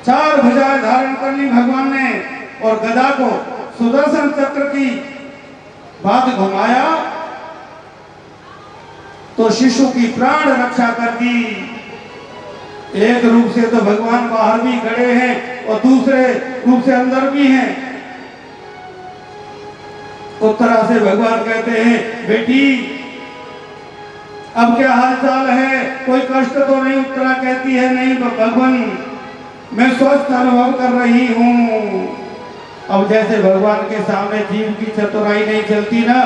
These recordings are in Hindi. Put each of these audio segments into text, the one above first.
चार भुजाएं धारण कर ली भगवान ने और गदा को सुदर्शन चक्र की बात घुमाया तो शिशु की प्राण रक्षा कर दी। एक रूप से तो भगवान बाहर भी खड़े हैं और दूसरे रूप से अंदर भी हैं। उत्तरा से भगवान कहते हैं, बेटी अब क्या हाल चाल है, कोई कष्ट तो नहीं? उत्तरा कहती है, नहीं भगवान, मैं स्वस्थ अनुभव कर रही हूँ। अब जैसे भगवान के सामने जीव की चतुराई नहीं चलती ना,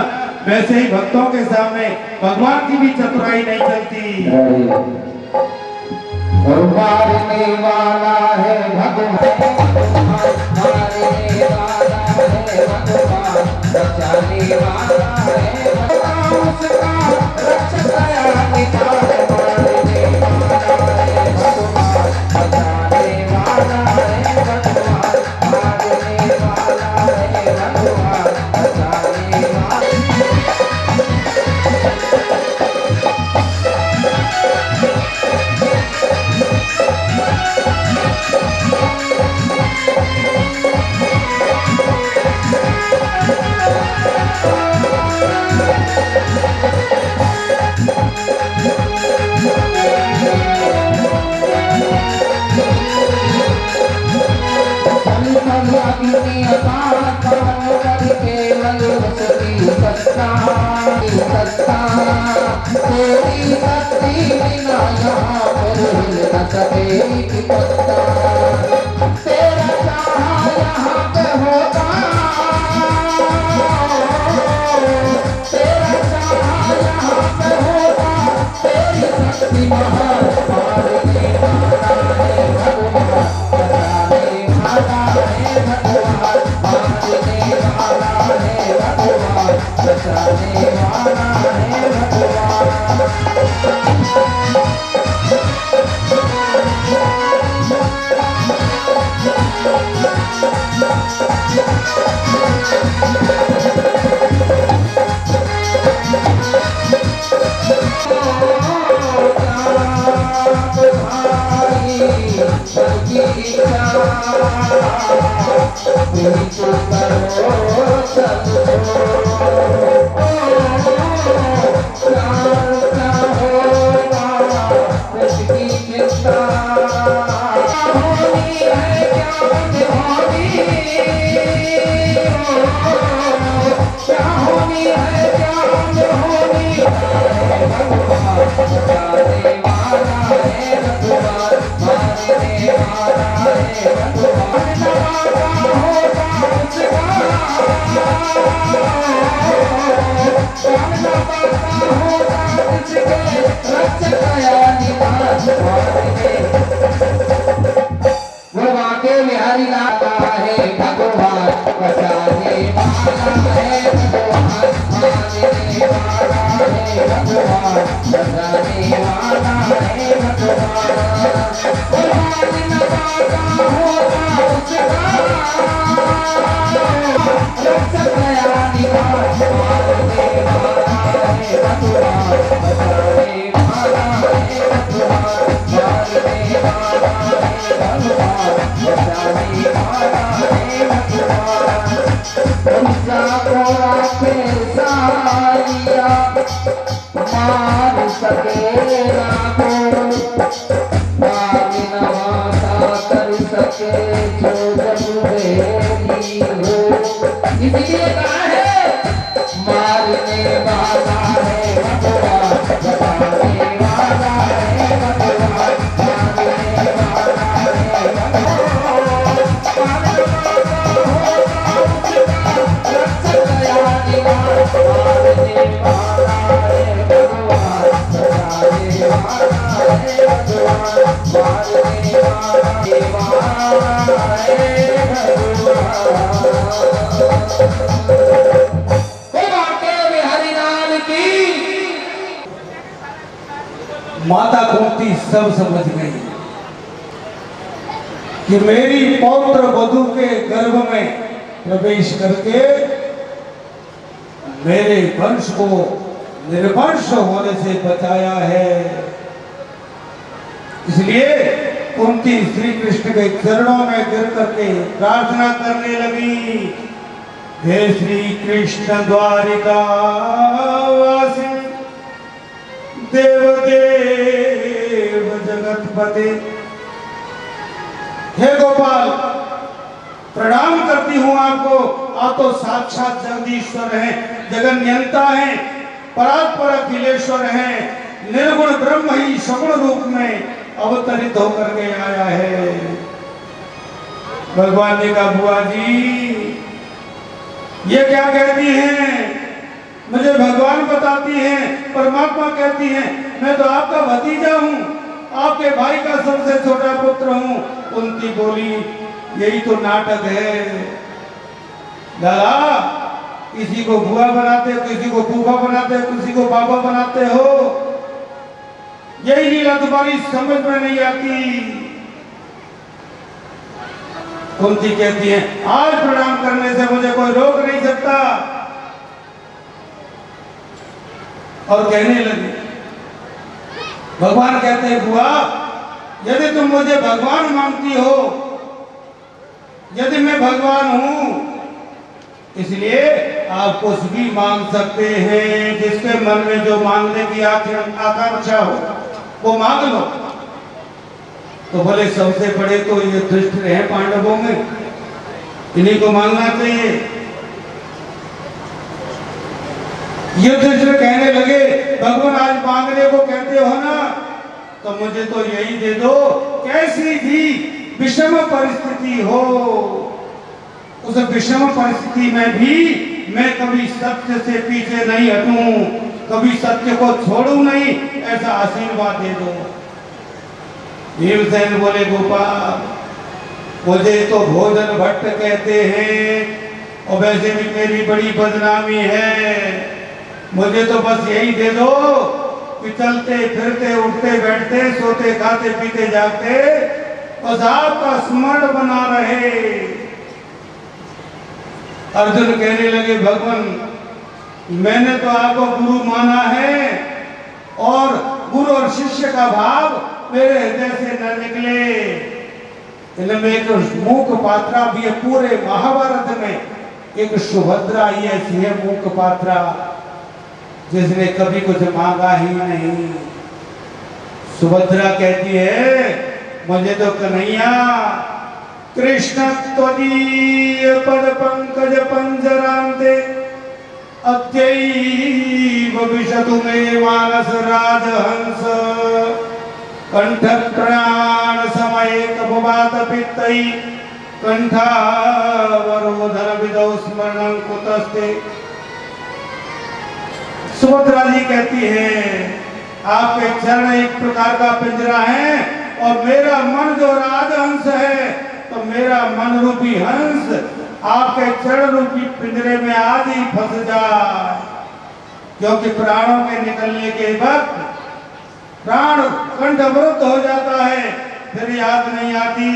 वैसे ही भक्तों के सामने भगवान की भी चतुराई नहीं चलती। मारने वाला है भगवान, मारने वाला है भगवान, बचाने वाला है भगवान, उसका रक्षक दयानिधान। मारने वाला है भगवान, बचाने वाला है भगवान, मारने वाला है भगवान, बचाने वाला। माता कुंती सब समझ गई कि मेरी पौत्र वधू के गर्भ में प्रवेश करके मेरे वंश को निर्वंश होने से बचाया है। इसलिए कुंती श्री कृष्ण के चरणों में गिर करके प्रार्थना करने लगी, हे श्री कृष्ण द्वारिका वासी देव देव जगतपते, हे गोपाल प्रणाम करती हूँ आपको। आप तो साक्षात जगदीश्वर हैं, जगन नियंता हैं, परात्पर अखिलेश्वर हैं, निर्गुण ब्रह्म ही सगुण रूप में अवतरित होकर के आया है। भगवान ने कहा बुआ जी ये क्या कहती हैं, मुझे भगवान बताती हैं, परमात्मा कहती हैं, मैं तो आपका भतीजा हूँ, आपके भाई का सबसे छोटा पुत्र हूँ। कुंती बोली यही तो नाटक है दादा, किसी को बुआ बनाते हो, किसी को फूफा बनाते हो, किसी को बाबा बनाते हो, यही लीला तुम्हारी समझ में नहीं आती। कुंती कहती है आज प्रणाम करने से मुझे कोई रोक नहीं सकता। और कहने लगी, भगवान कहते हैं बुआ यदि तुम मुझे भगवान मानती हो, यदि मैं भगवान हूं, इसलिए आप कुछ भी मांग सकते हैं, जिसके मन में जो मांगने की आकांक्षा हो वो मांग लो। तो बोले सबसे बड़े तो ये दुष्ट रहे पांडवों में, इन्हीं को मांगना चाहिए। युधिष्ठिर कहने लगे भगवान आज मांगने को कहते हो ना, तो मुझे तो यही दे दो, कैसी भी विषम परिस्थिति हो, उस विषम परिस्थिति में भी मैं कभी सत्य से पीछे नहीं हटूं, कभी सत्य को छोड़ूं नहीं, ऐसा आशीर्वाद दे दो। भीमसेन बोले गोपाल मुझे तो भोजन भट्ट कहते हैं और वैसे भी मेरी बड़ी बदनामी है, मुझे तो बस यही दे दो कि चलते फिरते उठते बैठते सोते खाते पीते जागते बस आपका स्मरण बना रहे। अर्जुन कहने लगे भगवान मैंने तो आपको गुरु माना है और गुरु और शिष्य का भाव मेरे हृदय से न निकले। इनमें एक मूक पात्रा भी है, पूरे महाभारत में एक सुभद्रा ही ऐसी है मूक पात्रा जिसने कभी कुछ मांगा ही नहीं। सुभद्रा कहती है मुझे तो कन्हैया कृष्ण त्वदीय पद पंकज पंजरांते अद्यैव विशतु मे मानस राजहंस कंठ प्राण समय कपवात पित्तै कंठावरोधन विदौ स्मरणं कुतस्ते। सुभद्रा जी कहती है आपके चरण एक प्रकार का पिंजरा है और मेरा मन जो राजहंस है, तो मेरा मन रूपी हंस आपके चरण रूपी पिंजरे में आज ही फंस जाए, क्योंकि प्राणों के निकलने के वक्त प्राण कंठ अवरुद्ध हो जाता है, फिर याद नहीं आती।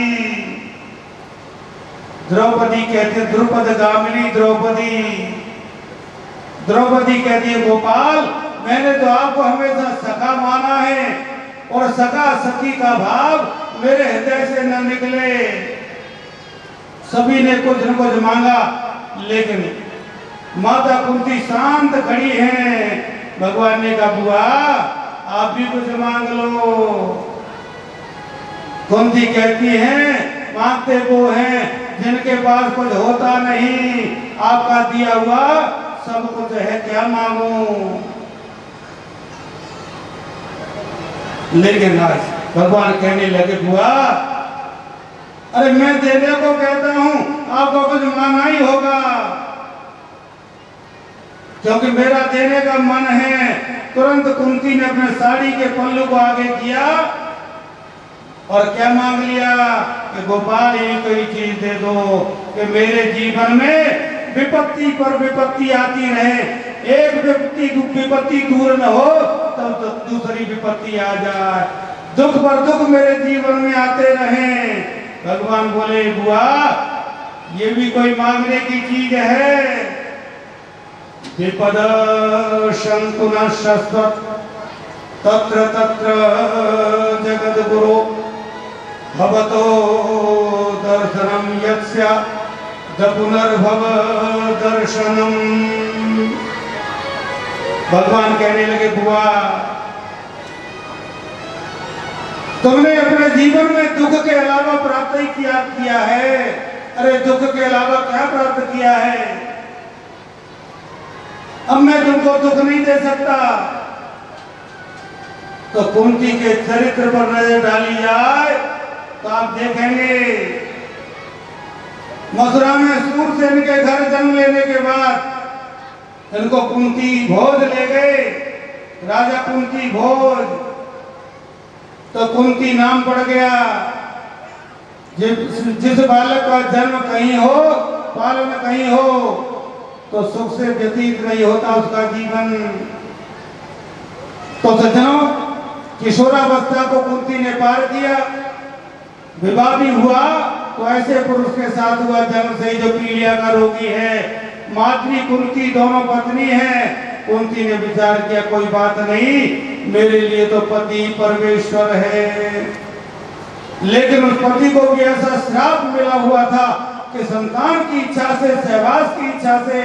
द्रौपदी कहती है द्रुपद गामिनी द्रौपदी, द्रौपदी कहती है गोपाल मैंने तो आपको हमेशा सखा माना है और सखा सखी का भाव मेरे हृदय से न निकले। सभी ने कुछ न कुछ मांगा, लेकिन माता कुंती शांत खड़ी हैं। भगवान ने कहा बुआ आप भी कुछ मांग लो। कुंती कहती हैं मांगते वो हैं जिनके पास कुछ होता नहीं, आपका दिया हुआ सब कुछ है, क्या मांगू। लेकिन आज भगवान कहने लगे बुआ अरे मैं देने को कहता हूं आपको कुछ मांगना ही होगा, क्योंकि मेरा देने का मन है। तुरंत कुंती ने अपने साड़ी के पल्लू को आगे किया और क्या मांग लिया कि गोपाल ये कोई चीज दे दो कि मेरे जीवन में विपत्ति पर विपत्ति आती रहे, एक विपत्ति दूर न हो तब तो दूसरी विपत्ति आ जाए, दुख पर दुख मेरे जीवन में आते रहें। भगवान बोले बुआ ये भी कोई मांगने की चीज है। विपद शंतु न शस्वत तत्र तत्र जगद गुरु भवतो दर्शनम यस्य द पुनर्भव दर्शनम। भगवान कहने लगे बुआ, तुमने अपने जीवन में दुख के अलावा प्राप्त ही किया है। अरे दुख के अलावा क्या प्राप्त किया है? अब मैं तुमको दुख नहीं दे सकता। तो कुंती के चरित्र पर नजर डाली जाए तो आप देखेंगे मथुरा में सूरसेन के घर जन्म लेने के बाद इनको कुंती भोज ले गए, राजा कुंती भोज। तो कुंती नाम पड़ गया। जिस बालक का जन्म कहीं हो, पालन कहीं हो, तो सुख से व्यतीत नहीं होता उसका जीवन। तो सज्जनों, किशोरावस्था को कुंती ने पार किया, विवाह भी हुआ तो ऐसे पुरुष के साथ हुआ जन्म से जो पीलिया का रोगी है। मातृ कुंती दोनों पत्नी है। कुंती ने विचार किया कोई बात नहीं, मेरे लिए तो पति परमेश्वर है। लेकिन उस पति को भी ऐसा श्राप मिला हुआ था कि संतान की इच्छा से, सहवास की इच्छा से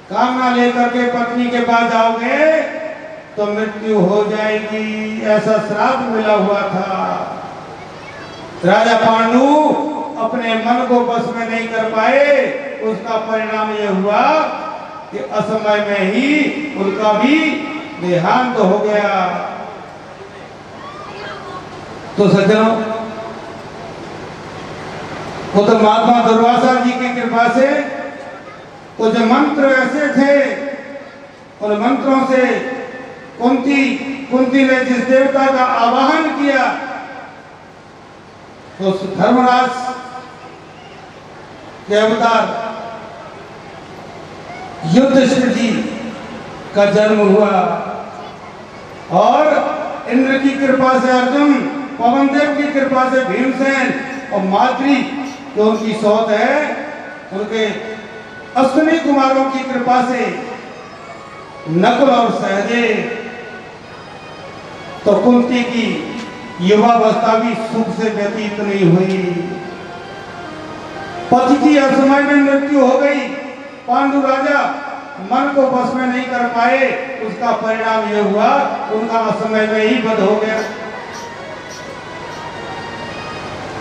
कामना लेकर के पत्नी के पास जाओगे तो मृत्यु हो जाएगी, ऐसा श्राप मिला हुआ था। राजा पांडु अपने मन को बस में नहीं कर पाए। उसका परिणाम यह हुआ कि असमय में ही उनका भी देहांत हो गया। तो सज्जनों, वो तो महात्मा दुर्वासा जी की कृपा से वो जो मंत्र ऐसे थे, उन मंत्रों से कुंती ने जिस देवता का आवाहन किया तो धर्मराज के अवतार युधिष्ठिर जी का जन्म हुआ। और इंद्र की कृपा से अर्जुन, पवन देव की कृपा से भीमसेन, और माद्री जो उनकी सौत है, उनके अश्विनी कुमारों की कृपा से नकुल और सहदेव। तो कुंती की युवावस्था भी सुख से व्यतीत नहीं हुई। पति की असमय में मृत्यु हो गई। पांडु राजा मन को बस में नहीं कर पाए, उसका परिणाम यह हुआ उनका असमय में ही वध हो गया।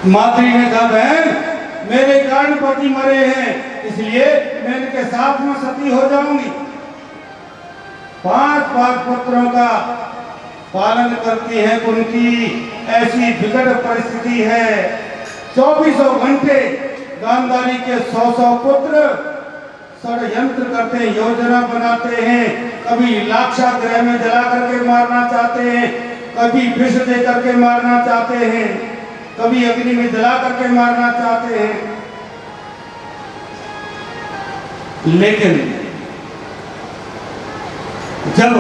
माद्री ने कहा बहन, मेरे कारण पति मरे हैं, इसलिए मैं इनके साथ में सती हो जाऊंगी। 5 पुत्रों का पालन करती है कुंती। ऐसी विकट परिस्थिति है। 24 घंटे गांधारी के 100 पुत्र षड्यंत्र करते हैं, योजना बनाते हैं। कभी लाक्षागृह में जला करके मारना चाहते हैं, कभी विष दे करके मारना चाहते हैं, कभी अग्नि में जला करके मारना चाहते हैं। लेकिन जब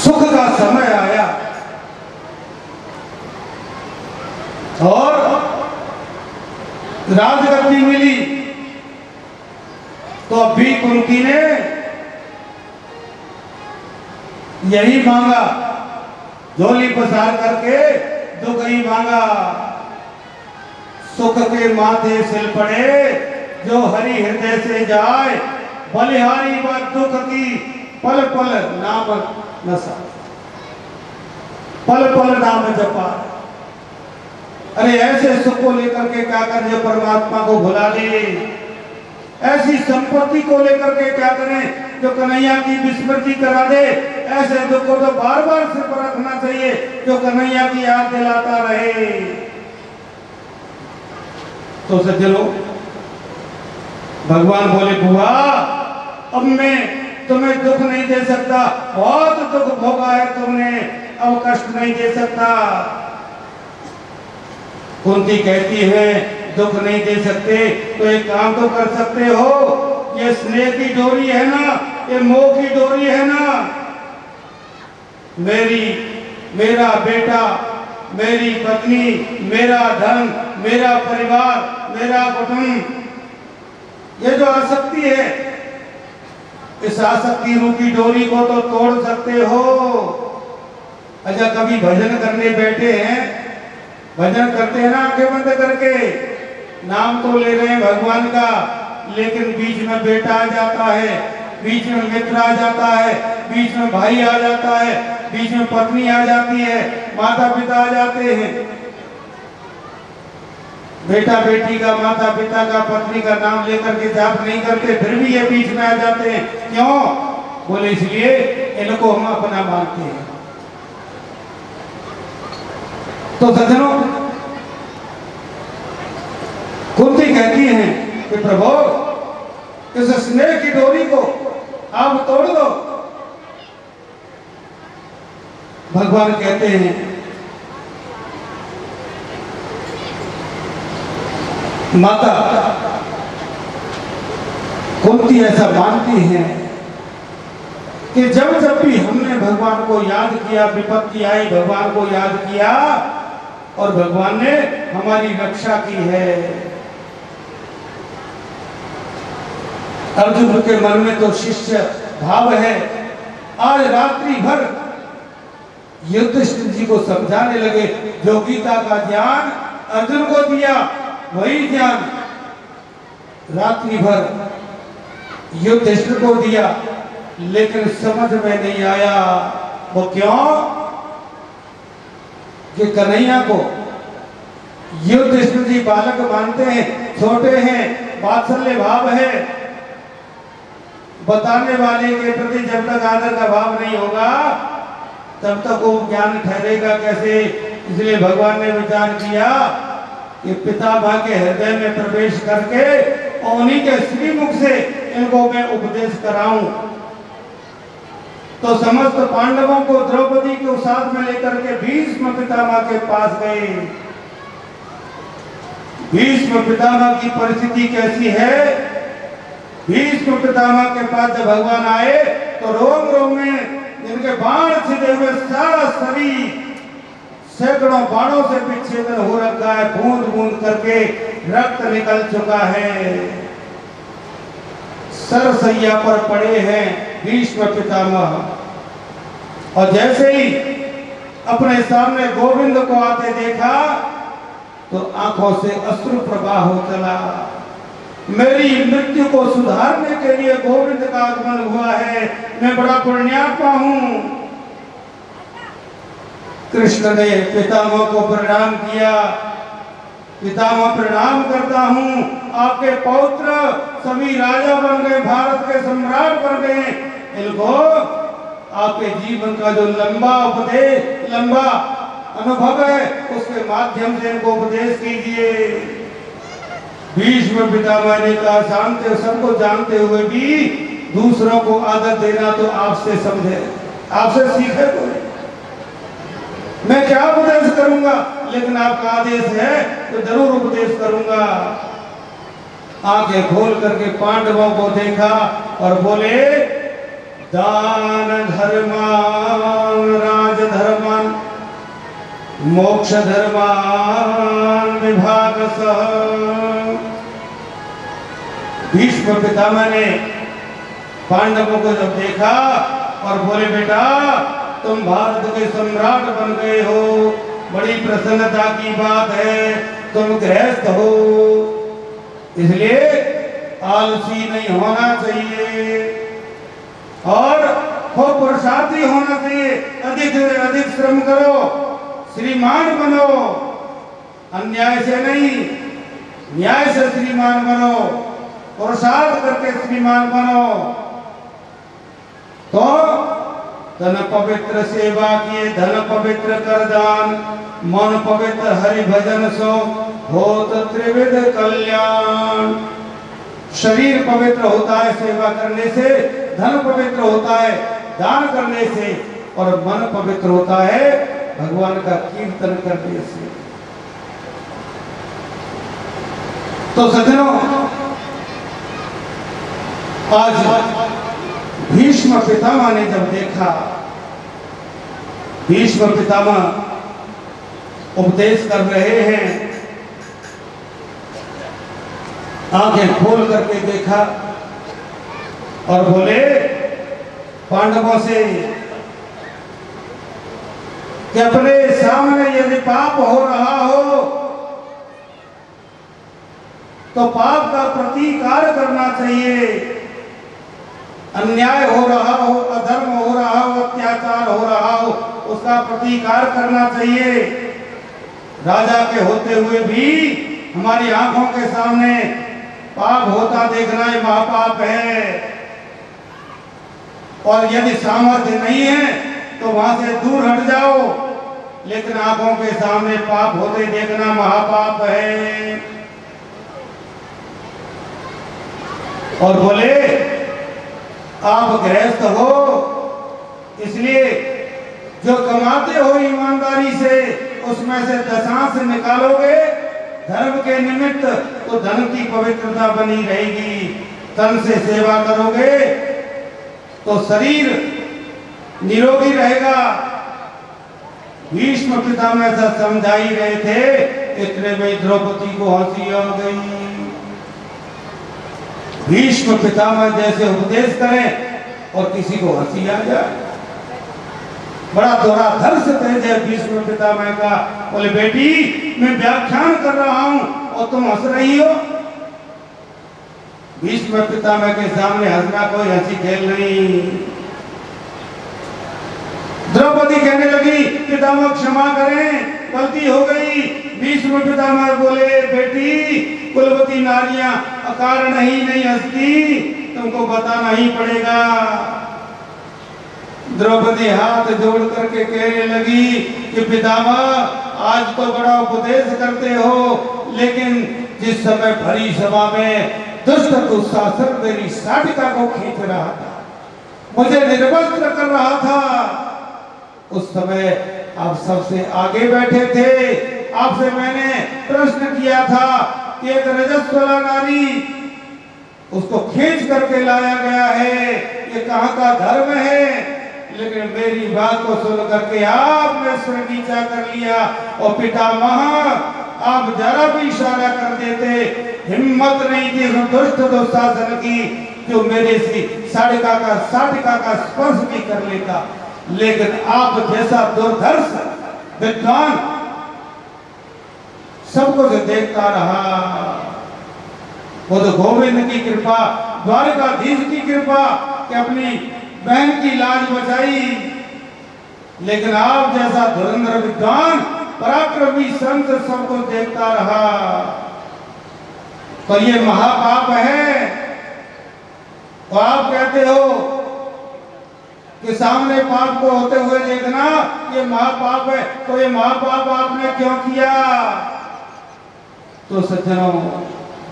सुख का समय आया और राजगद्दी मिली, तो अभी कुंती ने यही मांगा, झोली पसार करके दुख ही मांगा। सुख के माथे सिल पड़े जो हरि हृदय से जाए, बलिहारी व दुख की पल पल नाम नशा, पल पल नाम जपा। अरे ऐसे सुख को लेकर के क्या कर, जो परमात्मा को भुला दे। ऐसी संपत्ति को लेकर के क्या करें जो कन्हैया की विस्मृति करा दे। ऐसे दुख को तो बार बार से परखना चाहिए जो कन्हैया की याद दिलाता रहे। तो सज्जनों, भगवान बोले बुआ, अब मैं तुम्हें दुख नहीं दे सकता, बहुत दुख भोगा है तुमने, अब कष्ट नहीं दे सकता। कुंती कहती है दुख नहीं दे सकते तो एक काम तो कर सकते हो, ये स्नेह की डोरी है ना, ये मोह की डोरी है ना, मेरा बेटा, मेरी पत्नी, मेरा धन, मेरा परिवार, मेरा कुटुंब, ये जो आसक्ति है, इस आसक्ति रूपी डोरी को तो तोड़ सकते हो। अच्छा, कभी भजन करने बैठे हैं भजन करते हैं ना आंखें बंद करके, नाम तो ले रहे हैं भगवान का, लेकिन बीच में बेटा आ जाता है, बीच में मित्र आ जाता है, बीच में भाई आ जाता है, बीच में पत्नी आ जाती है, माता पिता आ जाते हैं। बेटा बेटी का, माता पिता का, पत्नी का नाम लेकर के जाप नहीं करते, फिर भी ये बीच में आ जाते हैं। क्यों? बोले इसलिए इनको हम अपना मानते हैं। तो सज्जनों, कुंती कहती हैं कि प्रभु इस स्नेह की डोरी को आप तोड़ दो। भगवान कहते हैं माता कुंती ऐसा मानती हैं कि जब जब भी हमने भगवान को याद किया, विपत्ति आई भगवान को याद किया और भगवान ने हमारी रक्षा की है। अर्जुन के मन में तो शिष्य भाव है। आज रात्रि भर युधिष्ठिर जी को समझाने लगे, जो गीता का ज्ञान अर्जुन को दिया वही ज्ञान रात्रि भर युधिष्ठिर को दिया, लेकिन समझ में नहीं आया। वो क्यों? कि कन्हैया को युधिष्ठिर जी बालक मानते हैं, छोटे हैं, वात्सल्य भाव है। बताने वाले के प्रति जब तक आदर का भाव नहीं होगा तब तक वो ज्ञान ठहरेगा कैसे? इसलिए भगवान ने विचार किया कि पितामह के हृदय में प्रवेश करके उन्हीं के श्रीमुख से इनको मैं उपदेश कराऊं। तो समस्त पांडवों को द्रौपदी को साथ में लेकर के भीष्म पितामह के पास गए। भीष्म पितामह की परिस्थिति कैसी है? भीष्म पितामह के पास जब भगवान आए तो रोम रोम में जिनके बाण छिदे हुए सारा शरीर सैकड़ों बाणों से विच्छेदन हो रखा है, बूंद बूंद करके रक्त निकल चुका है, सरसैया पर पड़े हैं भीष्म पितामह। और जैसे ही अपने सामने गोविंद को आते देखा तो आंखों से अश्रु प्रवाह हो चला। मेरी मृत्यु को सुधारने के लिए गोविंद का आगमन हुआ है, मैं बड़ा पुण्यात्मा हूं। कृष्ण ने पितामह को प्रणाम किया। पितामह प्रणाम करता हूं, आपके पौत्र सभी राजा बन गए, भारत के सम्राट बन गए। इनको आपके जीवन का जो लंबा उपदेश, लंबा अनुभव है, उसके माध्यम से इनको उपदेश कीजिए। भीष्म पितामह ने कहा, जानते सबको जानते हुए भी दूसरों को आदर देना तो आपसे समझे, आपसे सीखे कोई। मैं क्या उपदेश करूंगा, लेकिन आपका आदेश है तो जरूर उपदेश करूंगा। आंखें खोल करके पांडवों को देखा और बोले, दान धर्मान राजधर्मान मोक्ष धर्मान विभागसः। भीष्म पितामह ने पांडवों को जब देखा और बोले, बेटा तुम भारत के सम्राट बन गए हो, बड़ी प्रसन्नता की बात है, तुम गृहस्थ हो, इसलिए आलसी नहीं होना चाहिए और खूब पुरुषार्थी होना चाहिए। अधिक से अधिक श्रम करो, श्रीमान बनो, अन्याय से नहीं न्याय से श्रीमान बनो, पुरुषार्थ करके श्रीमान बनो। तो धन पवित्र सेवा किए, धन पवित्र कर दान, मन पवित्र हरि भजन सो होत त्रिविध कल्याण। शरीर पवित्र होता है सेवा करने से, धन पवित्र होता है दान करने से, और मन पवित्र होता है भगवान का कीर्तन करने से। तो सज्जनों, आज भीष्म पितामह ने जब देखा, भीष्म पितामह उपदेश कर रहे हैं, आंखें खोल करके देखा और बोले पांडवों से, कि अपने सामने यदि पाप हो रहा हो तो पाप का प्रतिकार करना चाहिए। अन्याय हो रहा हो, अधर्म हो रहा हो, अत्याचार हो रहा हो, उसका प्रतिकार करना चाहिए। राजा के होते हुए भी हमारी आंखों के सामने पाप होता देखना ये महापाप है। और यदि सामर्थ्य नहीं है तो वहां से दूर हट जाओ, लेकिन आंखों के सामने पाप होते देखना महापाप है। और बोले आप गृहस्थ हो, इसलिए जो कमाते हो ईमानदारी से उसमें से दशांश निकालोगे धर्म के निमित्त तो धन की पवित्रता बनी रहेगी। तन से सेवा करोगे तो शरीर निरोगी रहेगा। भीष्म पितामह ऐसा समझा ही रहे थे, इतने में द्रौपदी को हंसी आ गई। भीष्म पितामह जैसे उपदेश करें और किसी को हंसी आ जाए, बड़ा दोहरा धर्ष तेज है भीष्म पितामह का। बोले बेटी मैं व्याख्यान कर रहा हूं और तुम हंस रही हो। भीष्म पितामह के सामने हंसना कोई हंसी खेल नहीं। द्रौपदी कहने लगी पितामह क्षमा करें, गलती हो गई। भीष्म पितामह बोले बेटी कुलवती नारियां अकारण ही नहीं हंसती, तुमको बताना ही पड़ेगा। द्रौपदी हाथ जोड़ करके कहने लगी कि पितामह आज तो बड़ा उपदेश करते हो, लेकिन जिस समय भरी सभा में दुष्ट दुशासन मेरी साटिका को खींच रहा था, मुझे निर्वस्त्र कर रहा था, उस समय आप सबसे आगे बैठे थे। आपसे मैंने प्रश्न किया था कि एक रजस्वला नारी उसको खींच करके लाया गया है, ये कहाँ का धर्म है? लेकिन मेरी बात को सुन करके आपने सिर नीचा कर लिया और पितामह आप जरा भी इशारा कर देते, हिम्मत नहीं थी दुष्ट दुशासन की जो मेरे से साटिका का स्पर्श भी कर लेता। लेकिन आप जैसा दुर्धर्ष विद्वान सब कुछ देखता रहा। वो तो गोविंद की कृपा, द्वारकाधीश की कृपा कि अपनी बहन की लाज बचाई, लेकिन आप जैसा धुरंधर विद्वान पराक्रमी संत सब कुछ देखता रहा। तो ये महापाप है। तो आप कहते हो कि सामने पाप को होते हुए देखना ये महापाप है, तो ये महापाप आपने क्यों किया? तो सज्जनों,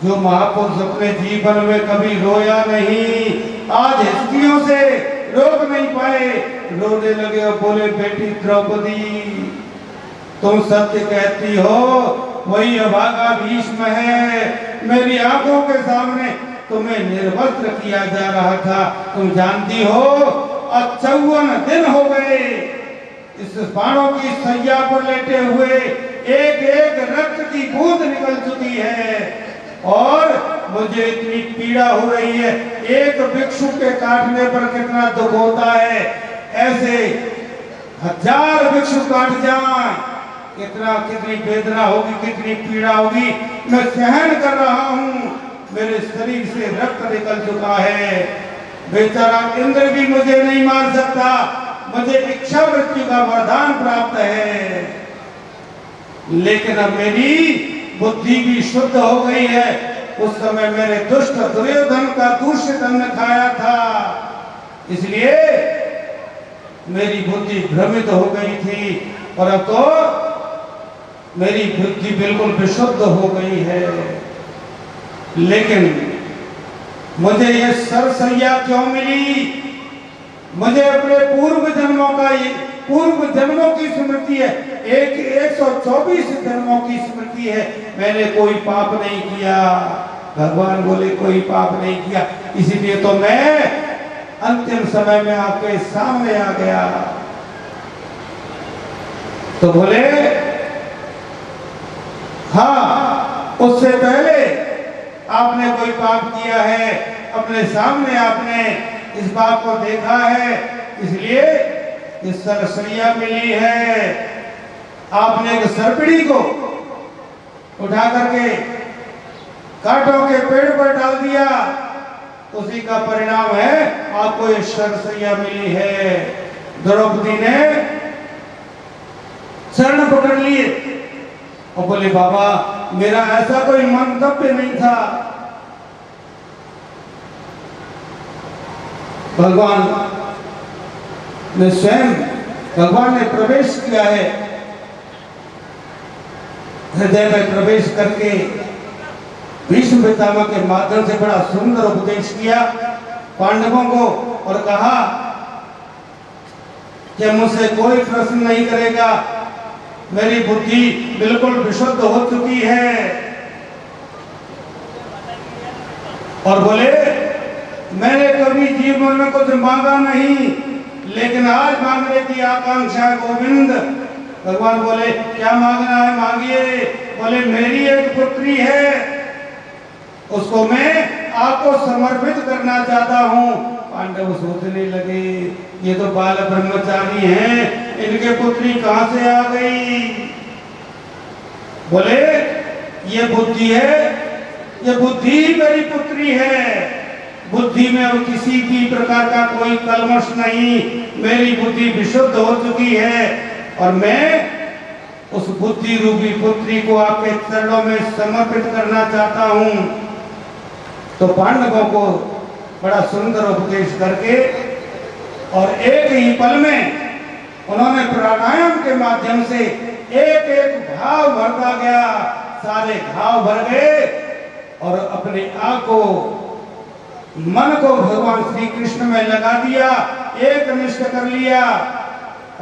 जो महापुरुष अपने जीवन में कभी रोया नहीं, आज हिस्ट्रियों से रोक नहीं पाए, रोने लगे और बोले बेटी द्रौपदी तुम सत्य कहती हो, वही अभागा भीष्म है। मेरी आंखों के सामने तुम्हें निर्वस्त्र किया जा रहा था, तुम जानती हो 54 दिन हो गए इस बाणों की सैया पर लेटे हुए, एक एक रक्त की बूंद निकल चुकी है और मुझे इतनी पीड़ा हो रही है। एक भिक्षु के काटने पर कितना दुख होता है, ऐसे 1000 भिक्षु काट जाएं, कितनी वेदना होगी, कितनी पीड़ा होगी। मैं सहन कर रहा हूँ, मेरे शरीर से रक्त निकल चुका है। बेचारा इंद्र भी मुझे नहीं मार सकता, मुझे इच्छा मृत्यु का वरदान प्राप्त है। लेकिन अब मेरी बुद्धि भी शुद्ध हो गई है। उस समय मैंने दुष्ट दुर्योधन का दूषित अन्न खाया था, इसलिए मेरी बुद्धि भ्रमित हो गई थी, और अब तो मेरी बुद्धि बिल्कुल विशुद्ध हो गई है। लेकिन मुझे ये सरसैया क्यों मिली? मुझे अपने पूर्व जन्मों की स्मृति है, 124 जन्मों की स्मृति है। मैंने कोई पाप नहीं किया, भगवान बोले कोई पाप नहीं किया, इसीलिए तो मैं अंतिम समय में आपके सामने आ गया। तो बोले हाँ, उससे पहले आपने कोई पाप किया है, अपने सामने आपने इस बात को देखा है, इसलिए इस सरसैया मिली है। आपने एक सर्पिणी को उठा करके कांटों के पेड़ पर डाल दिया, उसी का परिणाम है आपको ये शरसैया मिली है। द्रौपदी ने चरण पकड़ लिए और बोले बाबा मेरा ऐसा कोई मंतव्य नहीं था। भगवान ने स्वयं भगवान ने प्रवेश किया है, हृदय में प्रवेश करके भीष्म पितामह के माध्यम से बड़ा सुंदर उपदेश किया पांडवों को और कहा कि मुझसे कोई प्रश्न नहीं करेगा, मेरी बुद्धि बिल्कुल विशुद्ध हो चुकी है। और बोले मैंने कभी जीवन में कुछ मांगा नहीं, लेकिन आज मांगने की आकांक्षा है गोविंद। भगवान बोले क्या मांगना है मांगिए। बोले मेरी एक पुत्री है, उसको मैं आपको समर्पित करना चाहता हूँ। पांडव सोचने लगे ये तो बाल ब्रह्मचारी हैं, इनके पुत्री कहां से आ गई। बोले ये बुद्धि है, ये बुद्धि ही मेरी पुत्री है, बुद्धि में अब किसी भी प्रकार का कोई कलमश नहीं, मेरी बुद्धि विशुद्ध हो चुकी है और मैं उस बुद्धि रूपी पुत्री को आपके चरणों में समर्पित करना चाहता हूं। तो पांडवों को बड़ा सुंदर उपदेश करके और एक ही पल में उन्होंने प्राणायाम के माध्यम से एक एक घाव भरता गया, सारे घाव भर गए और अपने आप को मन को भगवान श्री कृष्ण में लगा दिया, एक निष्ठ कर लिया,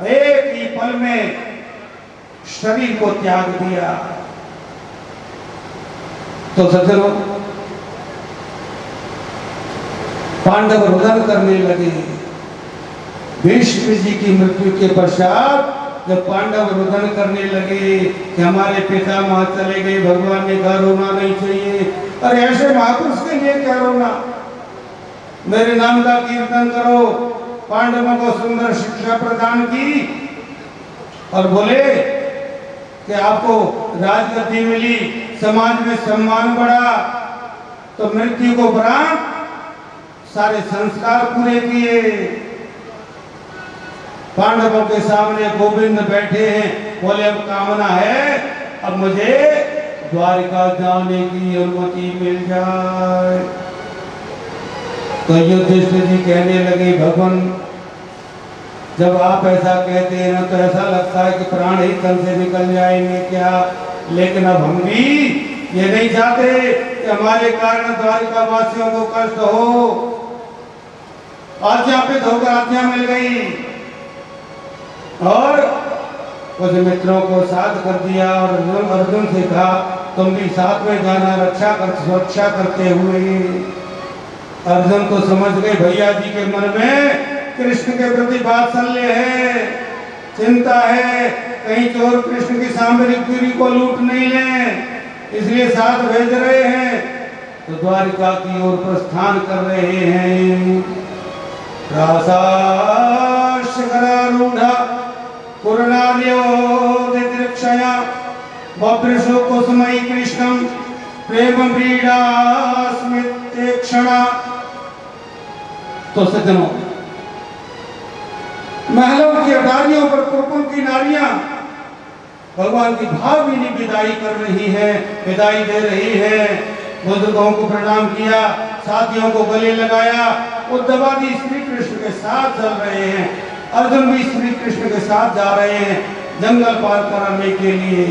एक ही पल में शरीर को त्याग दिया। तो सज्जनों पांडव रुदन करने लगे। भीष्म जी की मृत्यु के पश्चात जब पांडव रुदन करने लगे कि हमारे पिता मां चले गए, भगवान ने कहा रोना नहीं चाहिए। अरे ऐसे महापुरुष के लिए क्या रोना, मेरे नाम का कीर्तन करो। पांडवों को सुंदर शिक्षा प्रदान की और बोले कि आपको राजगद्दी मिली, समाज में सम्मान बढ़ा, तो मृत्यु को उपरांत सारे संस्कार पूरे किए। पांडवों के सामने गोविंद बैठे हैं, बोले अब कामना है अब मुझे द्वारिका जाने की अनुमति मिल जाए। तो युधिष्ठिर जी कहने लगे भगवान जब आप ऐसा कहते हैं ना तो ऐसा लगता है कि प्राण ही तन से निकल जाएंगे क्या, लेकिन अब हम भी ये नहीं चाहते कि हमारे कारण द्वारिका वासियों को कष्ट हो। आज्ञा पे धोकर आज्ञा मिल गई और कुछ मित्रों को साथ कर दिया और अर्जुन से कहा तुम भी साथ में जाना, सुरक्षा करते हुए। अर्जुन तो समझ गए भैया जी के मन में कृष्ण के प्रति वात्सल्य है, चिंता है, कहीं चोर कृष्ण की सामरिक गिरी को लूट नहीं लें, इसलिए साथ भेज रहे हैं। तो द्वारिका की ओर प्रस्थान कर रहे हैं। शिखरारूढ़ा पूर्णार्योदिदृक्षया बभ्रशो कुसुमयी कृष्णं प्रेम व्रीडा स्मितेक्षणा। तो सज्जनों महलों की अटारियों पर कुरकुल की नारियां भगवान की भावभीनी विदाई कर रही है, विदाई दे रही है। बुजुर्गों को प्रणाम किया, साथियों को गले लगाया, उद्धवादी श्री कृष्ण के साथ चल रहे हैं। अर्जुन भी श्री कृष्ण के साथ जा रहे हैं जंगल पार कराने के लिए।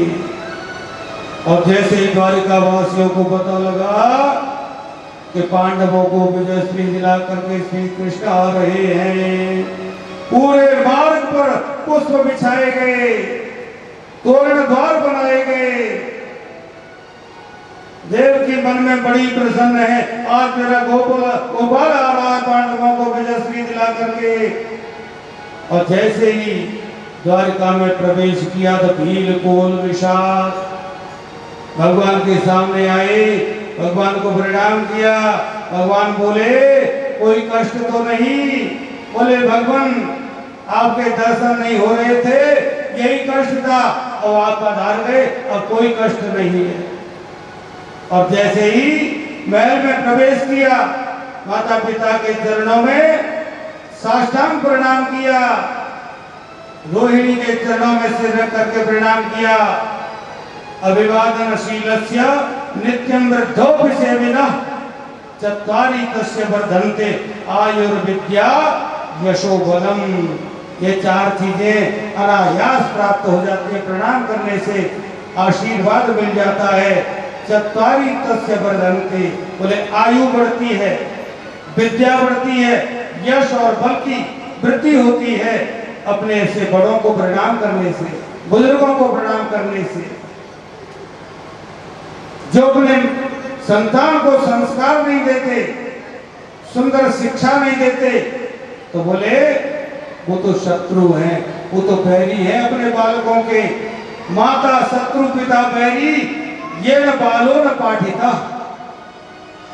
और जैसे ही द्वारिका वासियों को पता लगा कि पांडवों को विजय श्री दिला करके श्री कृष्ण आ रहे हैं, पूरे मार्ग पर पुष्प बिछाए गए, तोरण द्वार बनाए गए। देवकी मन में बड़ी प्रसन्न है, आज मेरा गोपाल आ रहा है पांडवों को विजय श्री दिला करके। और जैसे ही द्वारिका में प्रवेश किया तो भील कोल विषाद भगवान के सामने आए, भगवान को प्रणाम किया। भगवान बोले कोई कष्ट तो नहीं। बोले भगवान आपके दर्शन नहीं हो रहे थे, यही कष्ट था, और आप पधार गए, अब कोई कष्ट नहीं है। और जैसे ही महल में प्रवेश किया, माता पिता के चरणों में साष्टांग प्रणाम किया, रोहिणी के चरणों में सिर रख करके प्रणाम किया। अभिवादनशीलस्य नित्यं वृद्धोपि सेविनः चत्वारि तस्य वर्धन्ते आयुर्विद्या यशो बलम। ये चार चीजें अनायास प्राप्त हो जाती है, प्रणाम करने से आशीर्वाद मिल जाता है। चत्वारि तस्य वर्धन्ते, बोले आयु बढ़ती है, विद्या बढ़ती है, यश और बल की वृद्धि होती है अपने से बड़ों को प्रणाम करने से, बुजुर्गों को प्रणाम करने से। जो अपने संतान को संस्कार नहीं देते, सुंदर शिक्षा नहीं देते, तो बोले वो तो शत्रु हैं, वो तो बैरी है अपने बालकों के। माता शत्रु पिता बैरी, ये न बालो न पाठिता।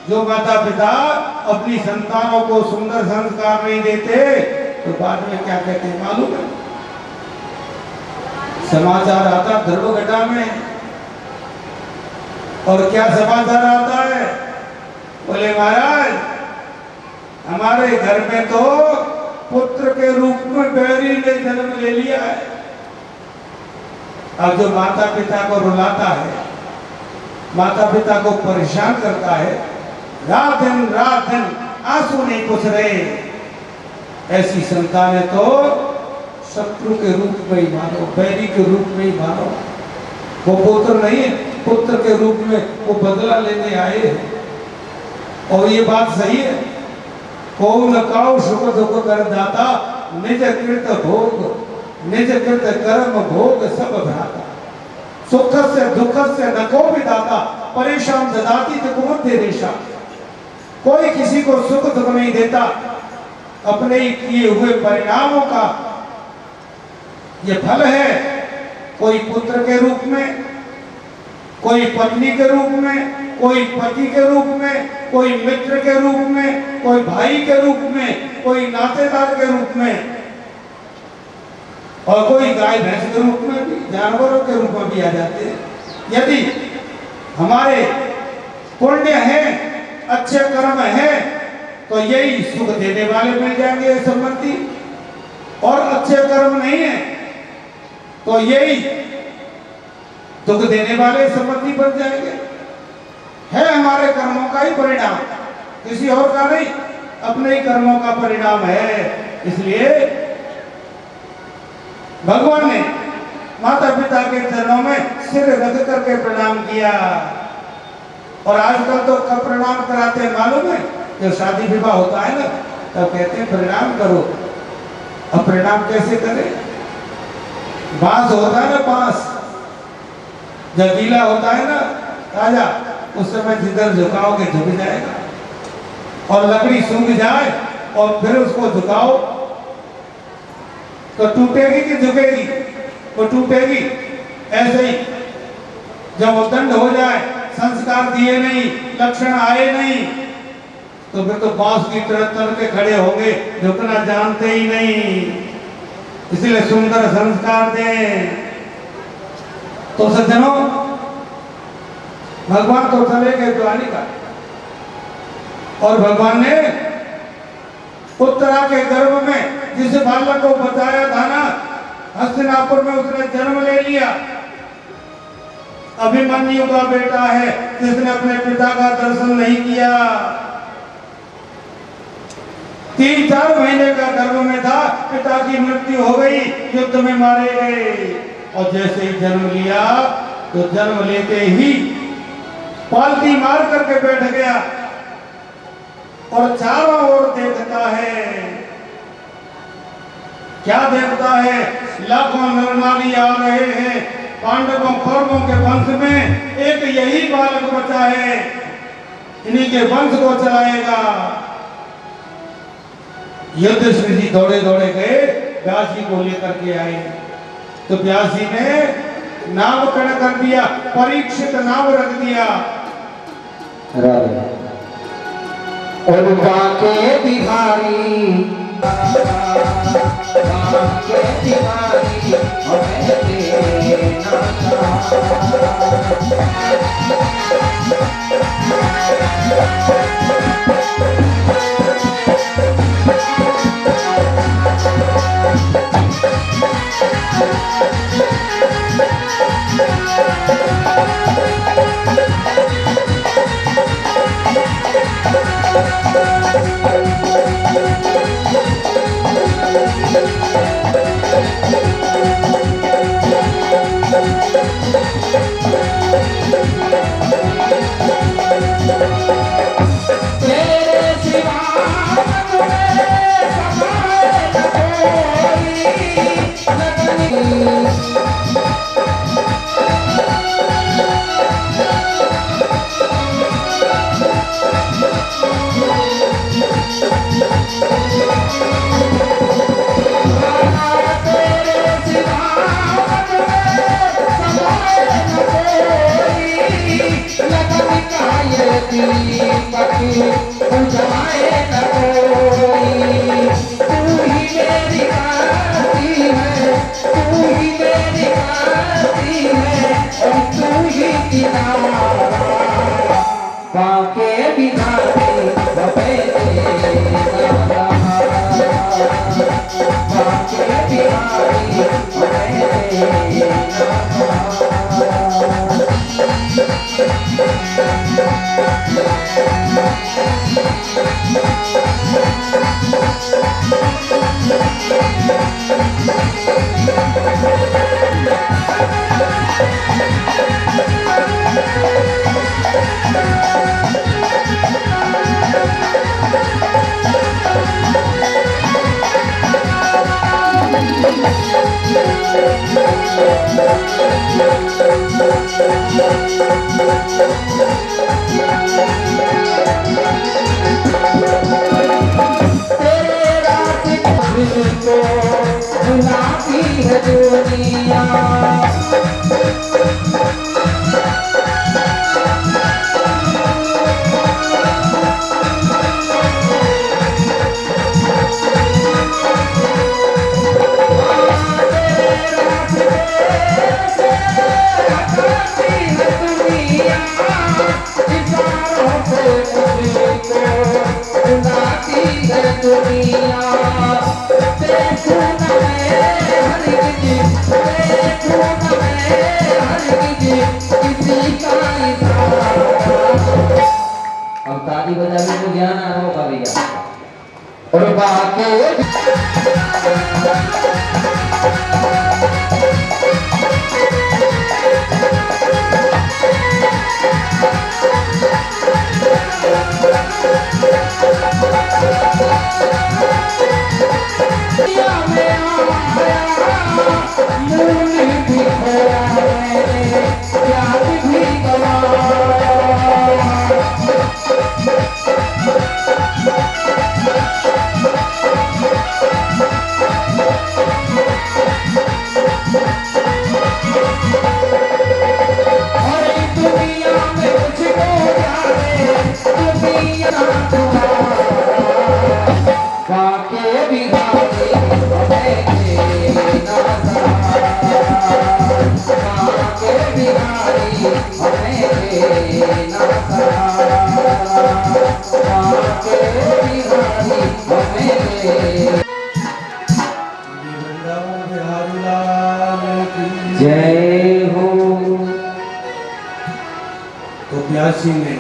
जो माता पिता अपनी संतानों को सुंदर संस्कार नहीं देते तो बाद में क्या कहते हैं मालूम है? समाचार आता ध्रुवघटा में, और क्या समाचार आता है? बोले महाराज हमारे घर में तो पुत्र के रूप में बैरी ने जन्म ले लिया है। अब जो माता पिता को रुलाता है, माता पिता को परेशान करता है, रात दिन आंसू नहीं पुछ रहे, ऐसी संतानें तो शत्रु के रूप में ही मानो, बैरी के रूप में ही मानो। वो पुत्र नहीं, पुत्र के रूप में वो बदला लेने आए हैं। और ये बात सही है, को न काउ सुख दुख कर दाता, निज कृत भोग निज कृत कर्म भोग सब भ्राता। सुख से दुख से न को भी दाता, परेशान ददाती दुख रेशा। कोई किसी को सुख दुख नहीं देता, अपने ही किए हुए परिणामों का ये फल है। कोई पुत्र के रूप में, कोई पत्नी के रूप में, कोई पति के रूप में, कोई मित्र के रूप में, कोई भाई के रूप में, कोई नातेदार के रूप में, और कोई गाय भैंस के रूप में भी, जानवरों के रूप में भी आ जाते हैं। यदि हमारे पुण्य है, अच्छे कर्म है, तो यही सुख देने वाले मिल जाएंगे संबंधी, और अच्छे कर्म नहीं है तो यही दुख देने वाले संबंधी बन जाएंगे। है हमारे कर्मों का ही परिणाम, किसी और का नहीं, अपने ही कर्मों का परिणाम है। इसलिए भगवान ने माता पिता के चरणों में सिर रख करके प्रणाम किया। और आजकल तो कब प्रणाम कराते हैं मालूम है? जब शादी विवाह होता है ना, तब कहते हैं प्रणाम करो। अब प्रणाम कैसे करें? बांस होता है ना, बांस जब गीला होता है ना ताजा, उस समय जिधर झुकाओगे झुक जाएगा, और लकड़ी सूख जाए और फिर उसको झुकाओ तो टूटेगी कि झुकेगी? वो टूटेगी। ऐसे ही जब वो दंड हो जाए, संस्कार दिए नहीं, लक्षण आए नहीं, तो फिर तो बांस की तरह तल के खड़े होंगे, झुकना जानते ही नहीं। इसलिए सुंदर संस्कार दें। तो सज्जनों, भगवान तो चले गए द्वारिका, और भगवान ने उत्तरा के गर्भ में जिस बालक को बताया था ना, हस्तिनापुर में उसने जन्म ले लिया। अभिमन्यु का बेटा है जिसने अपने पिता का दर्शन नहीं किया। 3-4 महीने का गर्भ में था, पिता की मृत्यु हो गई, युद्ध में मारे गए। और जैसे ही जन्म लिया तो जन्म लेते ही पालती मार करके बैठ गया, और चारों ओर देखता है। क्या देखता है? लाखों नरनारी आ रहे हैं, पांडवों कौरवों के वंश में एक यही बालक बचा है, इन्हीं के वंश को चलाएगा। युधिष्ठिर जी दौड़े दौड़े गए, व्यास जी को लेकर के आए। तो व्यास जी ने नामकरण कर दिया, परीक्षित नाम रख दिया। उनका के बिहारी के बिहारी हमें देना ताली बजाने को ज्ञान आना होगा भैया और बाकी जय हो। तो व्यासी ने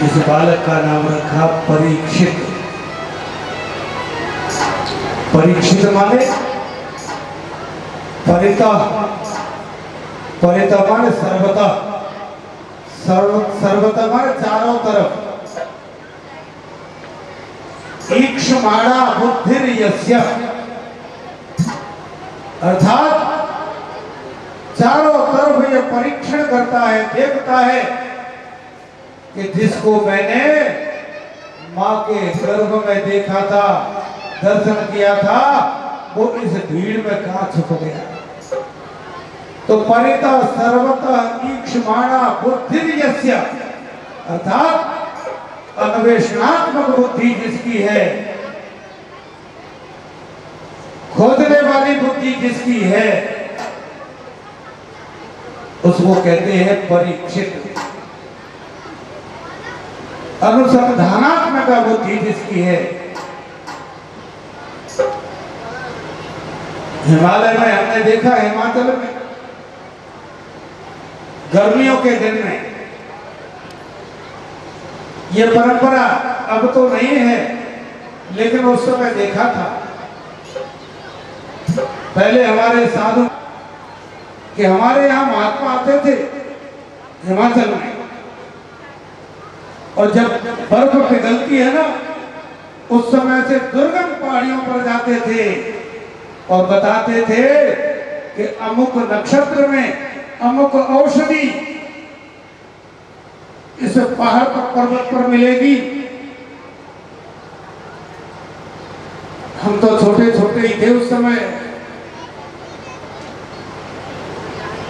इस बालक का नाम रखा परीक्षित। परीक्षित माने परितः, परितः माने सर्वतः, सर्वतः माने चारों तरफ। ईक्षमाणा बुद्धिर यस्य, अर्थात चारों तरफ ये परीक्षण करता है, देखता है कि जिसको मैंने मां के गर्भ में देखा था, दर्शन किया था, वो इस भीड़ में कहां छुप गया। तो परितः सर्वतः ईक्षमाणा बुद्धिर यस्य, अर्थात अन्वेषणात्मक बुद्धि जिसकी है, खोजने वाली बुद्धि जिसकी है, उसको कहते हैं परीक्षित। अनुसंधानात्मक बुद्धि जिसकी है। हिमालय में हमने देखा, हिमाचल में गर्मियों के दिन में ये परंपरा अब तो नहीं है, लेकिन उस समय देखा था। पहले हमारे साधु कि हमारे यहाँ महात्मा आते थे हिमाचल में, और जब बर्फ पिघलती है ना, उस समय से दुर्गम पहाड़ियों पर जाते थे और बताते थे कि अमुक नक्षत्र में अमुक औषधि इस पहाड़ पर, पर्वत पर मिलेगी। हम तो छोटे छोटे ही थे उस समय।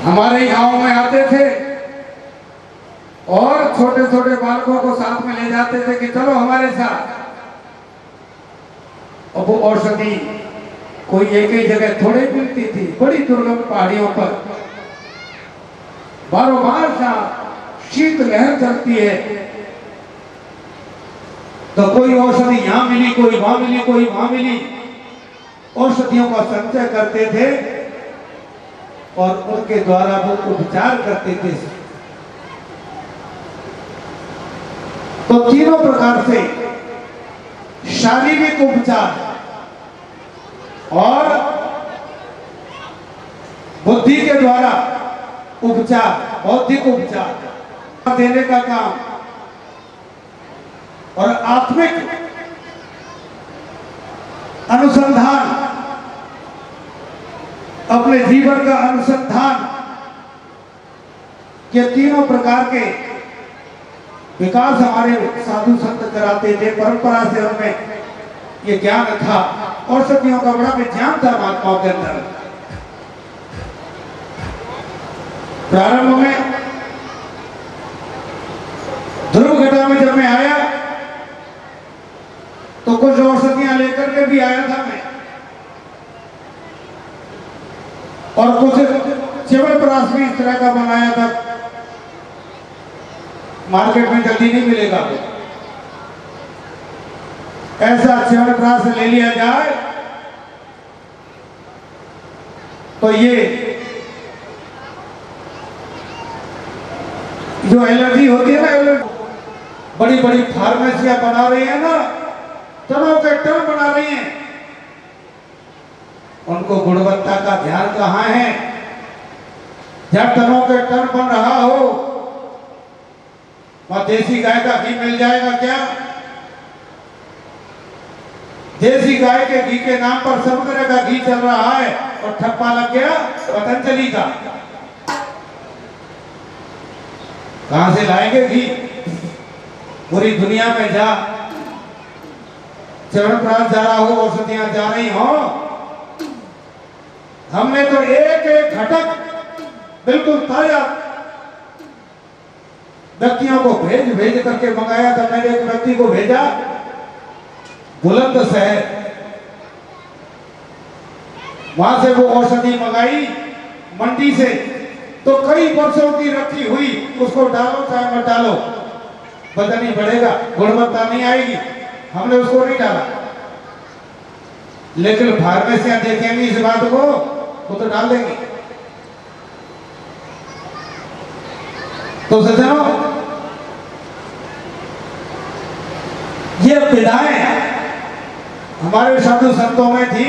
हमारे गांव में आते थे और छोटे छोटे बालकों को साथ में ले जाते थे कि चलो हमारे साथ। और वो औषधि कोई एक ही जगह थोड़ी मिलती थी, बड़ी दुर्गम पहाड़ियों पर बारों बार शीत लहर चलती है, तो कोई औषधि यहां मिली, कोई वहां मिली, कोई वहां मिली। औषधियों का संचय करते थे और उनके द्वारा वो उपचार करते थे। तो तीनों प्रकार से शारीरिक उपचार और बुद्धि के द्वारा उपचार, बौद्धिक उपचार देने का काम, और आत्मिक अनुसंधान, अपने जीवन का अनुसंधान, ये तीनों प्रकार के विकास हमारे साधु संत कराते थे। परंपरा से हमें ये ज्ञान था, औषधियों का बड़ा विज्ञान था महात्माओं के अंदर। प्रारंभ में ध्रुव घटा में जब मैं आया तो कुछ औषधियां लेकर के भी आया था मैं, और कुछ च्यवनप्राश भी इस तरह का बनाया था। मार्केट में जल्दी नहीं मिलेगा, ऐसा च्यवनप्राश ले लिया जाए तो ये जो एलर्जी होती है ना, एलर्जी बड़ी बड़ी फार्मेसियां बना रही है ना, टनों के टन बना रही हैं, उनको गुणवत्ता का ध्यान कहाँ है? जब टनों के टन बन रहा हो, वहां देसी गाय का घी मिल जाएगा क्या? देसी गाय के घी के नाम पर सब तरह का घी चल रहा है और ठप्पा लग गया पतंजलि का। कहां से लाएंगे घी? पूरी दुनिया में जा, च्यवनप्राश जा रहा हो, औषधियां जा रही हो, हमने तो एक एक घटक बिल्कुल ताजा व्यक्तियों को भेज करके मंगाया था। मैंने एक व्यक्ति को भेजा बुलंदशहर, वहां से वो औषधि मंगाई मंडी से, तो कई वर्षों की रखी हुई, उसको डालो चाहे मत डालो, वजन नहीं बढ़ेगा, गुणवत्ता नहीं आएगी। हमने उसको नहीं डाला, लेकिन फार्मेसियां देखेंगी इस बात को, वो तो डाल देंगे। तो सज्जनों, ये विधाएं हमारे साधु संतों में थी।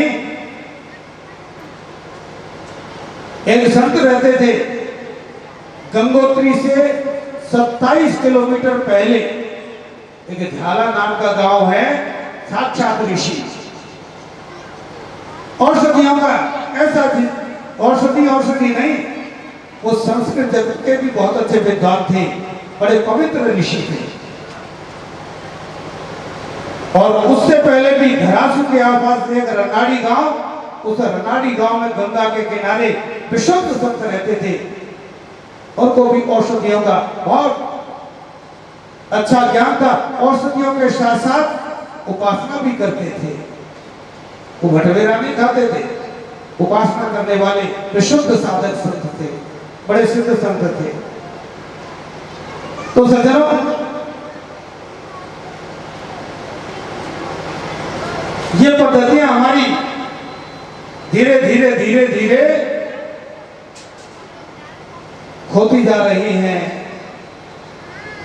एक संत रहते थे गंगोत्री से 27 किलोमीटर पहले, एक झाला नाम का गांव है, साक्षात ऋषि। औषधियों का ऐसा औषधि नहीं, वो संस्कृत जगत के भी बहुत अच्छे विद्वान थे, बड़े पवित्र ऋषि थे। और उससे पहले भी घरासू के आसपास एक रनाड़ी गांव, उस रनाड़ी गांव में गंगा के किनारे विशुद्ध संत रहते थे, और को भी औषधियों का बहुत अच्छा ज्ञान था। औषधियों के साथ साथ उपासना भी करते थे। वो भटवेरा नहीं खाते थे, उपासना करने वाले विशुद्ध साधक संत थे। बड़े सिद्ध संत थे। तो सज्जनों, ये पद्धतियां हमारी धीरे धीरे धीरे धीरे खोती जा रही हैं।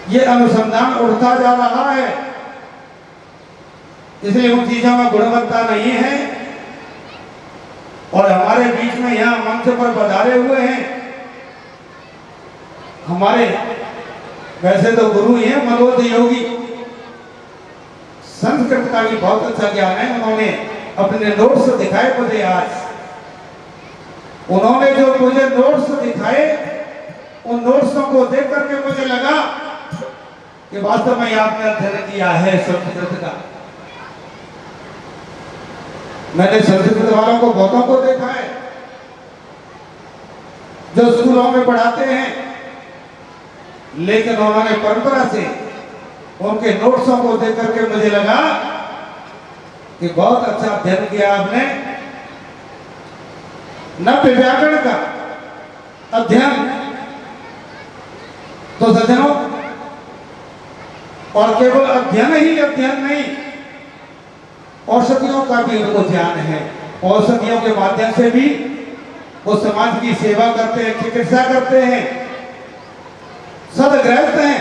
ये अनुसंधान उड़ता जा रहा है, इसलिए उन चीजों में गुणवत्ता नहीं है। और हमारे बीच में यहाँ मंच पर पधारे हुए हैं हमारे, वैसे तो गुरु ही हैं, मनोज योगी। संस्कृत का भी बहुत अच्छा ज्ञान है, उन्होंने अपने नोट्स दिखाए मुझे आज। उन्होंने जो मुझे नोट्स दिखाए, उन नोट्सों को देख करके मुझे लगा कि वास्तव में आपने अध्ययन किया है संस्कृत का। मैंने संस्कृत वालों को बहुतों को देखा है जो स्कूलों में पढ़ाते हैं, लेकिन उन्होंने परंपरा से उनके नोट्सों को देख करके मुझे लगा कि बहुत अच्छा अध्ययन किया आपने। नव्य व्याकरण का अध्ययन तो सज्जनों, और केवल अध्ययन ही अध्ययन नहीं, औषधियों का भी उनको ज्ञान है। औषधियों के माध्यम से भी वो समाज की सेवा करते हैं, चिकित्सा करते हैं, सदगृहस्थ हैं,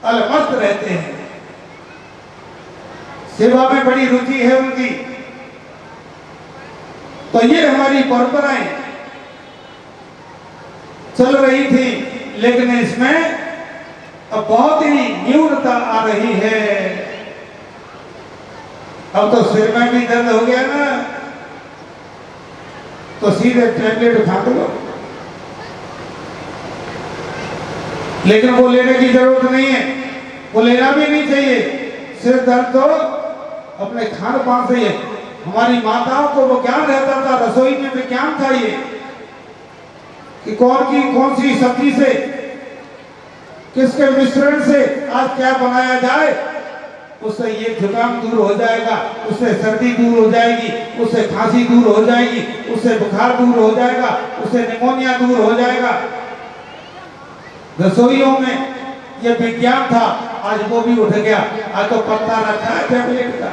अलमस्त रहते हैं। सेवा में बड़ी रुचि है उनकी। तो ये हमारी परंपराएं चल रही थी, लेकिन इसमें अब बहुत ही न्यूनता आ रही है। अब तो सिर में भी दर्द हो गया ना, तो सीधे टैबलेट खा लो, लेकिन वो लेने की जरूरत नहीं है, वो लेना भी नहीं चाहिए। सिर दर्द तो अपने खान पान से है। हमारी माताओं को वो ज्ञान रहता था, रसोई में विज्ञान था ये कि कौन सी सब्जी से, किसके मिश्रण से आज क्या बनाया जाए, उससे ये जुकाम दूर हो जाएगा, उससे सर्दी दूर हो जाएगी, उससे खांसी दूर हो जाएगी, उससे बुखार दूर हो जाएगा, उससे निमोनिया दूर हो जाएगा। रसोइयों में ये विज्ञान था, आज वो भी उठ गया। आज तो पत्ता रखा है टैबलेट का,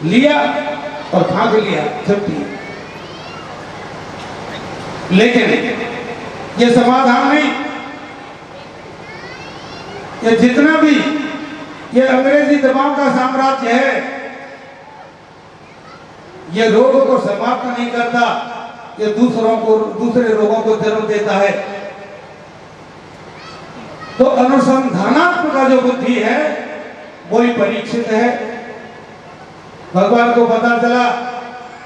लिया और भाग लिया, छुट्टी। लेकिन ये समाधान नहीं। ये जितना भी ये अंग्रेजी दबाव का साम्राज्य है, ये रोगों को समाप्त नहीं करता, ये दूसरे रोगों को जन्म देता है। तो अनुसंधानात्मक का जो बुद्धि है वही परीक्षित है। भगवान को पता चला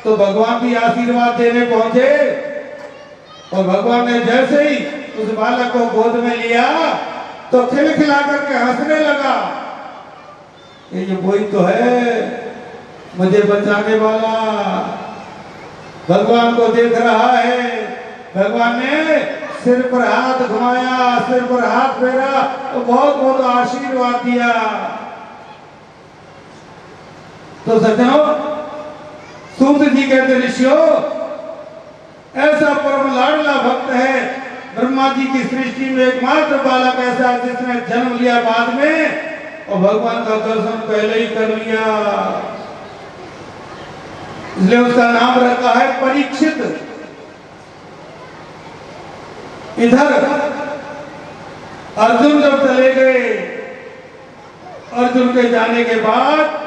तो भगवान भी आशीर्वाद देने पहुंचे, और भगवान ने जैसे ही उस बालक को गोद में लिया तो खिलखिला करके हंसने लगा। ये वही तो है मुझे बचाने वाला। भगवान को देख रहा है, भगवान ने सिर पर हाथ घुमाया, सिर पर हाथ फेरा, तो बहुत बहुत आशीर्वाद दिया। तो सज्जनों, सूत जी कहते ऋषियों, ऐसा परम लाडला भक्त है ब्रह्मा जी की सृष्टि में एकमात्र बालक ऐसा है जिसने जन्म लिया बाद में और भगवान का दर्शन पहले ही कर लिया, इसलिए उसका नाम रखा है परीक्षित। इधर अर्जुन जब चले गए, अर्जुन के जाने के बाद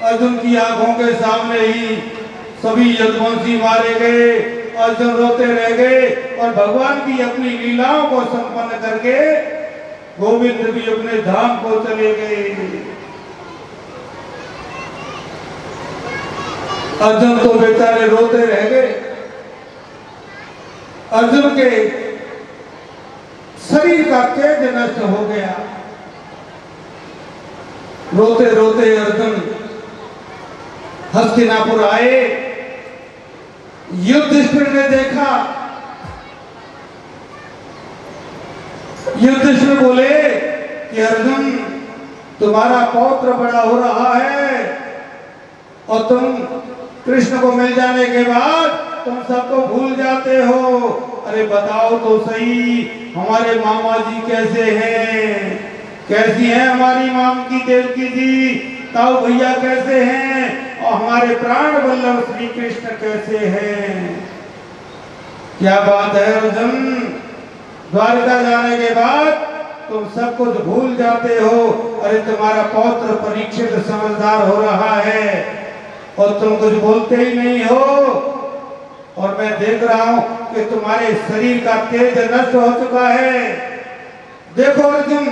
अर्जुन की आंखों के सामने ही सभी यदुवंशी मारे गए, अर्जुन रोते रह गए, और भगवान भी अपनी लीलाओं को संपन्न करके गोविंद भी अपने धाम को चले गए। अर्जुन तो बेचारे रोते रह गए। अर्जुन के शरीर का तेज नष्ट हो गया। रोते रोते अर्जुन हस्तिनापुर आए। युधिष्ठिर ने देखा, युधिष्ठिर बोले कि अर्जुन तुम्हारा पौत्र बड़ा हो रहा है और तुम कृष्ण को मिल जाने के बाद तुम सबको भूल जाते हो। अरे बताओ तो सही, हमारे मामा जी कैसे हैं? कैसी है हमारी माम की देवकी जी? ताऊ भैया कैसे हैं? और हमारे प्राण वल्लभ श्री कृष्ण कैसे हैं? क्या बात है अर्जुन, द्वारका जाने के बाद तुम सब कुछ भूल जाते हो। अरे तुम्हारा पौत्र परीक्षित समझदार हो रहा है और तुम कुछ बोलते ही नहीं हो। और मैं देख रहा हूं कि तुम्हारे शरीर का तेज नष्ट हो चुका है। देखो अर्जुन,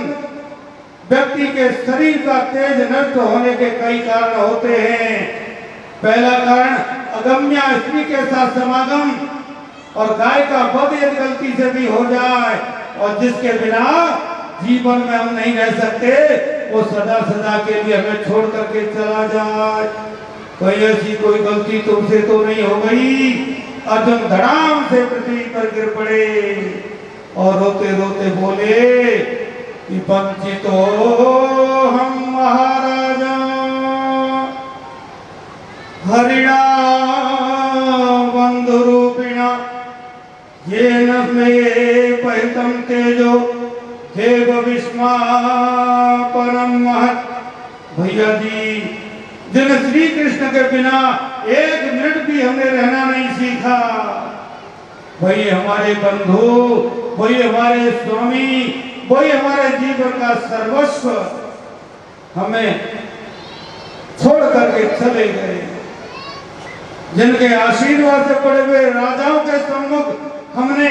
व्यक्ति के शरीर का तेज नष्ट होने के कई कारण होते हैं। पहला कारण अगम्या स्त्री के साथ समागम और गाय का वध यदि गलती से भी हो जाए और जिसके बिना जीवन में हम नहीं रह सकते, वो सदा सदा के लिए हमें छोड़ करके चला जाए। कोई ऐसी कोई गलती तुमसे तो नहीं हो गई? अर्जुन धड़ाम से पृथ्वी पर गिर पड़े और रोते रोते बोले कि वंचित हो हम महाराजा हरिणा बंधु रूपिणा ये न पहितम तेजो देव विस्मा परम महत। भैया जी, जिन श्री कृष्ण के बिना एक मिनट भी हमने रहना नहीं सीखा, वही हमारे बंधु, वही हमारे स्वामी, वही हमारे जीवन का सर्वस्व हमें छोड़ करके चले गए। जिनके आशीर्वाद से पड़े हुए राजाओं के सम्मुख हमने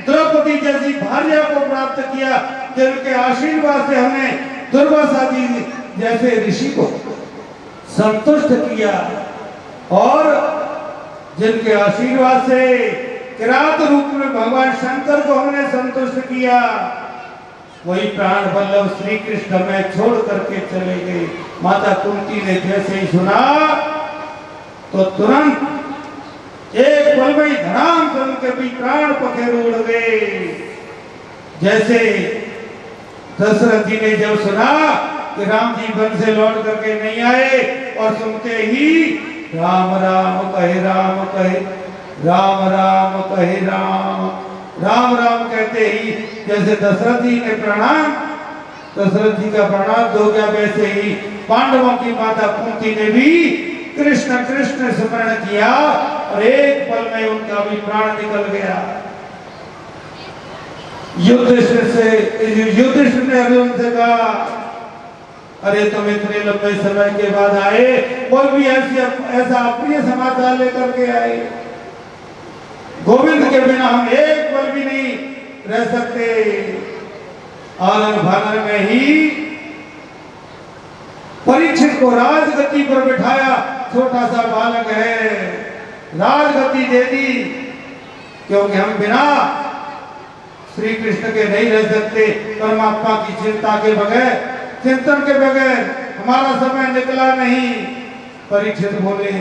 द्रौपदी जैसी भार्या को प्राप्त किया, जिनके आशीर्वाद से हमने दुर्वासा जी जैसे ऋषि को संतुष्ट किया और जिनके आशीर्वाद से किरात रूप में भगवान शंकर को हमने संतुष्ट किया, वही प्राण वल्लभ श्री कृष्ण में छोड़ करके चले गए। माता कुंती ने जैसे ही सुना तो तुरंत एक पल में धड़ाम से उनके भी प्राण पखेरु उड़ गए। जैसे दशरथ जी ने जब सुना कि राम जी वन से लौट करके नहीं आए और सुनते ही राम राम कहे राम कहे राम राम कहे राम राम राम कहते ही जैसे दशरथ जी ने प्रणाम, दशरथ जी का प्रणाम हो गया, वैसे ही पांडवों की माता कुंती ने भी कृष्ण कृष्ण स्मरण किया और एक पल में उनका भी प्राण निकल गया। युधिष्ठिर ने अर्जुन से कहा, अरे तुम इतने लंबे समय के बाद आए, कोई भी ऐसा अप्रिय समाचार लेकर के आए। गोविंद के बिना हम एक पल भी नहीं रह सकते। आलन फालन में ही परीक्षित को राजगद्दी पर बिठाया, छोटा सा बालक है, राजगद्दी दे दी, क्योंकि हम बिना श्री कृष्ण के नहीं रह सकते। परमात्मा की चिंता के बगैर, चिंतन के बगैर हमारा समय निकला नहीं। परीक्षित बोले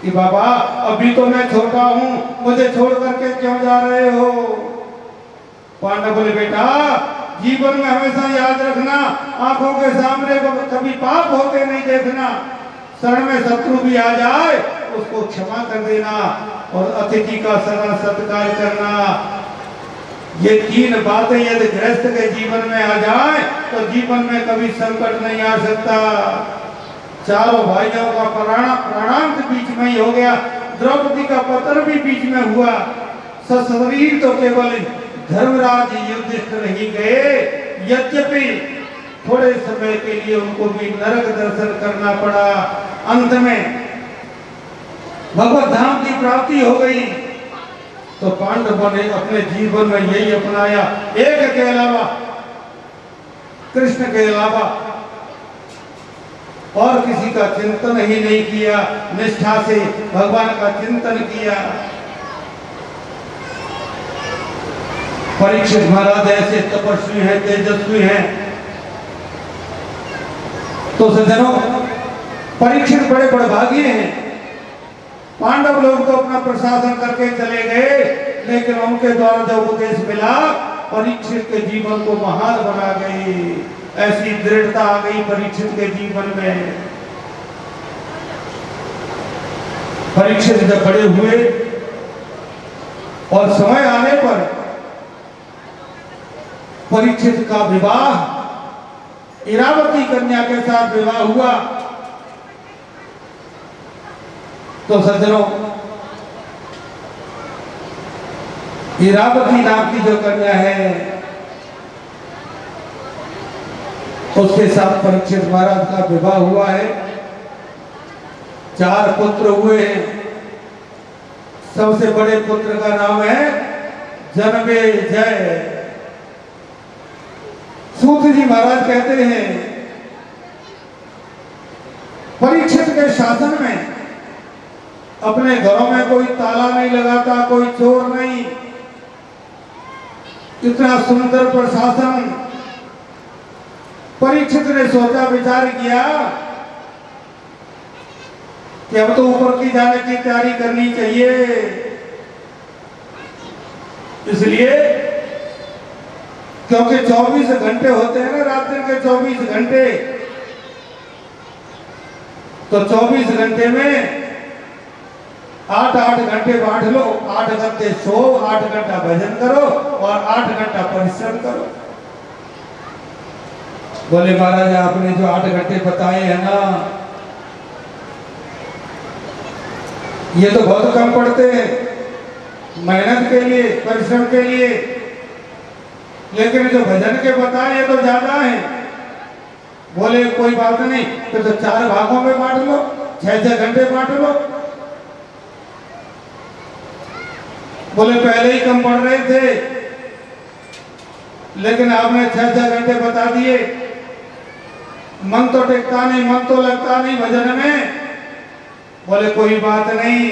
कि बाबा अभी तो मैं छोटा हूं, मुझे छोड़ करके क्यों जा रहे हो? पांडव बोले बेटा जीवन में हमेशा याद रखना, आंखों के सामने कभी पाप होते नहीं देखना। शरण में शत्रु भी आ जाए उसको क्षमा कर देना और अतिथि का सदा सत्कार करना। ये तीन बातें यदि गृहस्थ के जीवन में आ जाए तो जीवन में कभी संकट नहीं आ सकता। चारों भाइयों का प्राणांत बीच में ही हो गया, द्रौपदी का पतन भी बीच में हुआ। सशरीर तो केवल धर्मराज युधिष्ठिर ही गए, यद्यपि थोड़े समय के लिए उनको भी नरक दर्शन करना पड़ा। अंत में भगवत धाम की प्राप्ति हो गई। तो पांडवों ने अपने जीवन में यही अपनाया, एक के अलावा, कृष्ण के अलावा और किसी का चिंतन ही नहीं किया, निष्ठा से भगवान का चिंतन किया। परीक्षित महाराज ऐसे तपस्वी हैं, तेजस्वी हैं। तो सज्जनों, परीक्षित बड़े बड़भागी हैं। पांडव लोग तो अपना प्रशासन करके चले गए, लेकिन उनके द्वारा जो उपदेश मिला परीक्षित के जीवन को महान बना गई। ऐसी दृढ़ता आ गई परीक्षित के जीवन में। परीक्षित जब बड़े हुए और समय आने पर परीक्षित का विवाह इरावती कन्या के साथ विवाह हुआ। तो सज्जनों, इरावती नाम की जो कन्या है उसके साथ परीक्षित महाराज का विवाह हुआ है। 4 पुत्र हुए हैं। सबसे बड़े पुत्र का नाम है जनमेजय। सूत जी महाराज कहते हैं परीक्षित के शासन में अपने घरों में कोई ताला नहीं लगाता, कोई चोर नहीं। इतना सुंदर प्रशासन। परीक्षित ने सोचा विचार किया कि अब तो ऊपर की जाने की तैयारी करनी चाहिए। इसलिए क्योंकि 24 घंटे होते हैं ना, रात दिन के 24 घंटे, तो 24 घंटे में 8-8 घंटे बांट लो। 8 घंटे सो, 8 घंटा भजन करो और 8 घंटा परिश्रम करो। बोले महाराज आपने जो 8 घंटे बताए हैं ना, ये तो बहुत कम पड़ते हैं मेहनत के लिए, परिश्रम के लिए। लेकिन जो भजन के बताए ये तो ज्यादा है। बोले कोई बात नहीं, तो 4 भागों में बांट लो, 6-6 घंटे बांट लो। बोले पहले ही कम पड़ रहे थे, लेकिन आपने 6-6 घंटे बता दिए। मन तो टिकता नहीं, मन तो लगता नहीं भजन में। बोले कोई बात नहीं,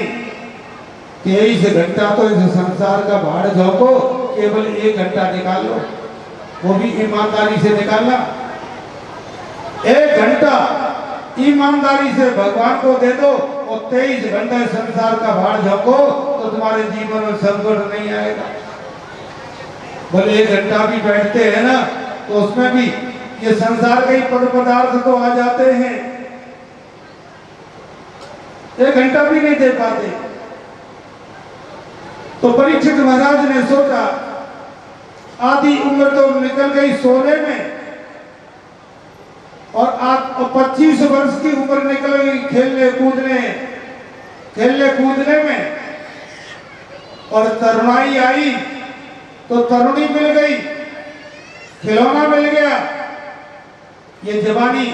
23 घंटा तो इस संसार का भाड़ झोंको, केवल 1 घंटा निकाल लो, वो भी ईमानदारी से निकालना। 1 घंटा ईमानदारी से भगवान को दे दो और 23 घंटे संसार का भाड़ झोंको, तो तुम्हारे जीवन में संकट नहीं आएगा। बोले 1 घंटा भी बैठते हैं ना, तो उसमें भी ये संसार के ही पद पदार्थ तो आ जाते हैं। 1 घंटा भी नहीं दे पाते। तो परीक्षित महाराज ने सोचा आधी उम्र तो निकल गई सोने में, और 25 वर्ष की उम्र निकल गई खेलने कूदने में, और तरुणाई आई तो तरुणी मिल गई, खिलौना मिल गया। ये जवानी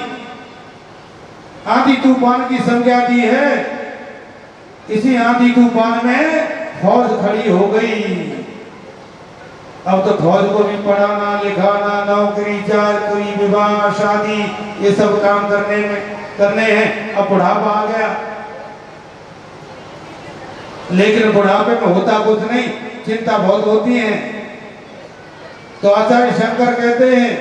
आंधी तूफान की संज्ञा दी है। इसी आंधी तूफान में फौज खड़ी हो गई। अब तो फौज को भी पढ़ाना, लिखाना, नौकरी, चाकरी, विवाह, शादी, ये सब काम करने हैं। अब बुढ़ापा आ गया, लेकिन बुढ़ापे में होता कुछ नहीं, चिंता बहुत होती है। तो आचार्य शंकर कहते हैं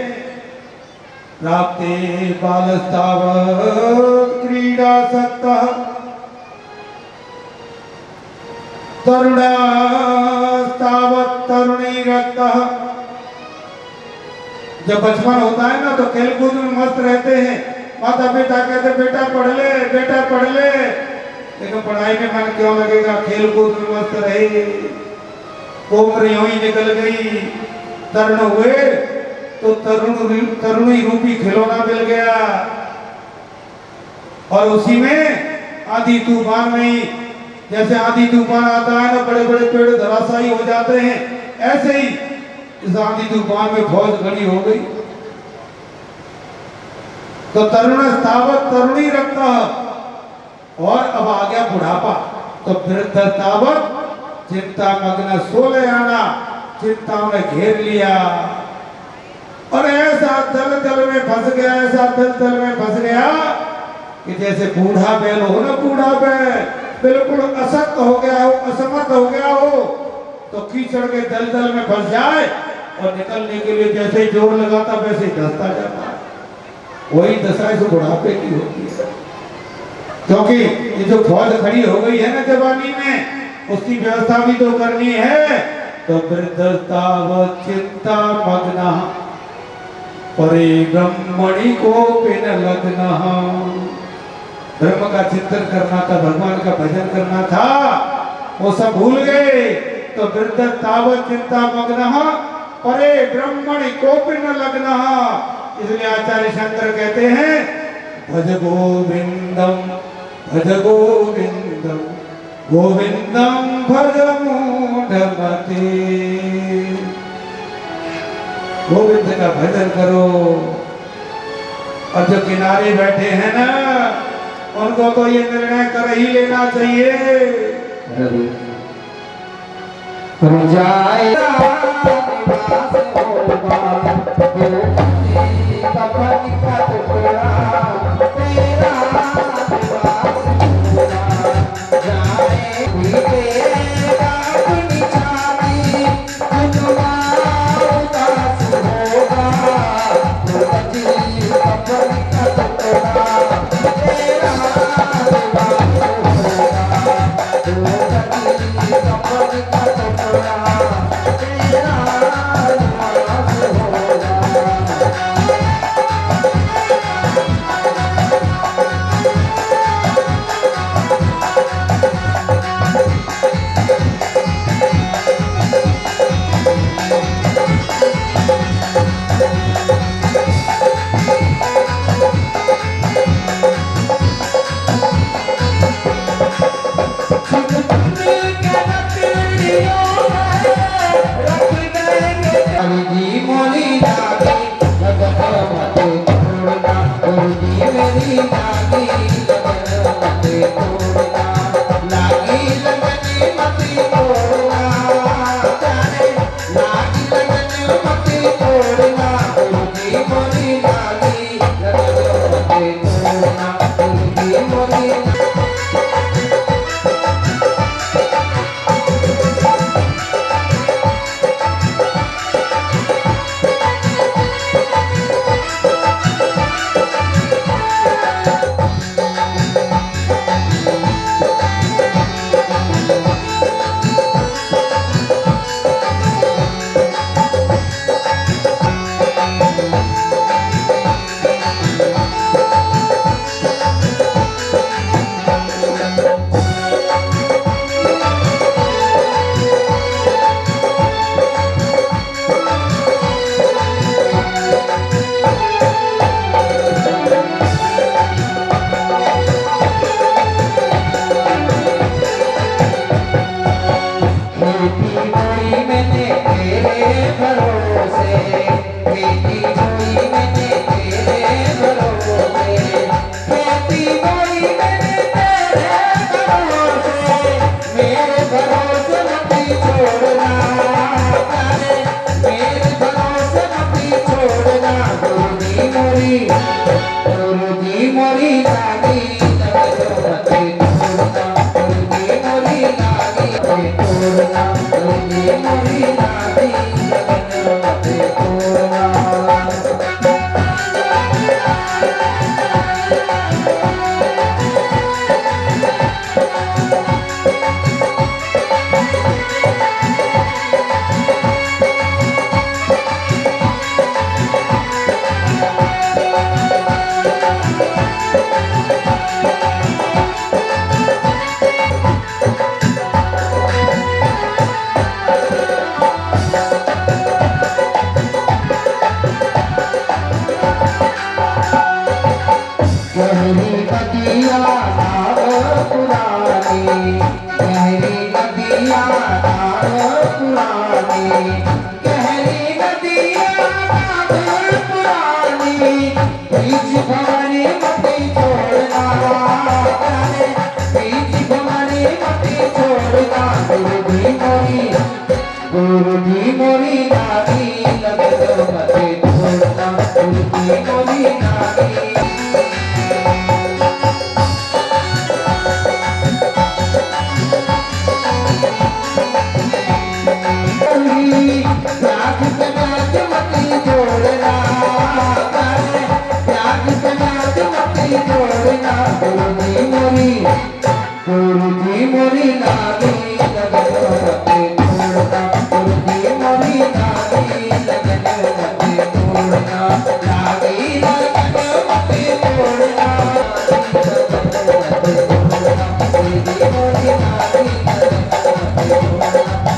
राप्ते बालस्तावत् क्रीडासक्तः तरुणास्तावत् तरुणीरक्तः। जब बचपन होता है ना तो खेल कूद में मस्त रहते हैं। माता पिता कहते बेटा पढ़ ले, बेटा पढ़ ले, लेकिन पढ़ाई में मन क्यों लगेगा, खेल कूद में मस्त रहे। उम्र यूं ही निकल गई, तरुण हुए तो तरुणी रूपी खिलौना मिल गया, और उसी में आंधी तूफान में ही, जैसे आंधी तूफान आता है ना, बड़े बड़े पेड़ धराशायी हो जाते हैं, ऐसे ही इस आंधी तूफान में फौज खड़ी हो गई। तो तरुण तावत तरुणी रखता, और अब आ गया बुढ़ापा। तो वृद्ध तावत चिंता मग्न सोले आना, चिंता में घेर लिया, और ऐसा दल में फंस गया, ऐसा दल में फंस गया कि जैसे बूढ़ा बैल हो ना, बूढ़ा बैल बिल्कुल असक्त हो गया हो, असमर्थ हो गया हो, तो कीचड़ के दलदल में फंस जाए और निकलने के लिए जैसे ही जोर लगाता वैसे ही धंसता जाता है। वही दशा इस बुढ़ापे की होती है। क्योंकि ये जो फौज खड़ी हो गई है ना जवानी में, उसकी व्यवस्था भी तो करनी है। तो वृद्धतावत् चिंता मग्ना परे ब्रह्मणि कोपिन लग्नः। ब्रह्म का चिंतन करना था, भगवान का भजन करना था, वो सब भूल गए। तो वृद्ध तावत चिंता मग्न परे ब्रह्मणि कोपि न लग्न। इसलिए आचार्य शंकर कहते हैं भज गोविंदम गोविंदम भज मूढ़मते। गोविंद का भजन करो। और जो किनारे बैठे हैं ना उनको तो ये निर्णय कर ही लेना चाहिए।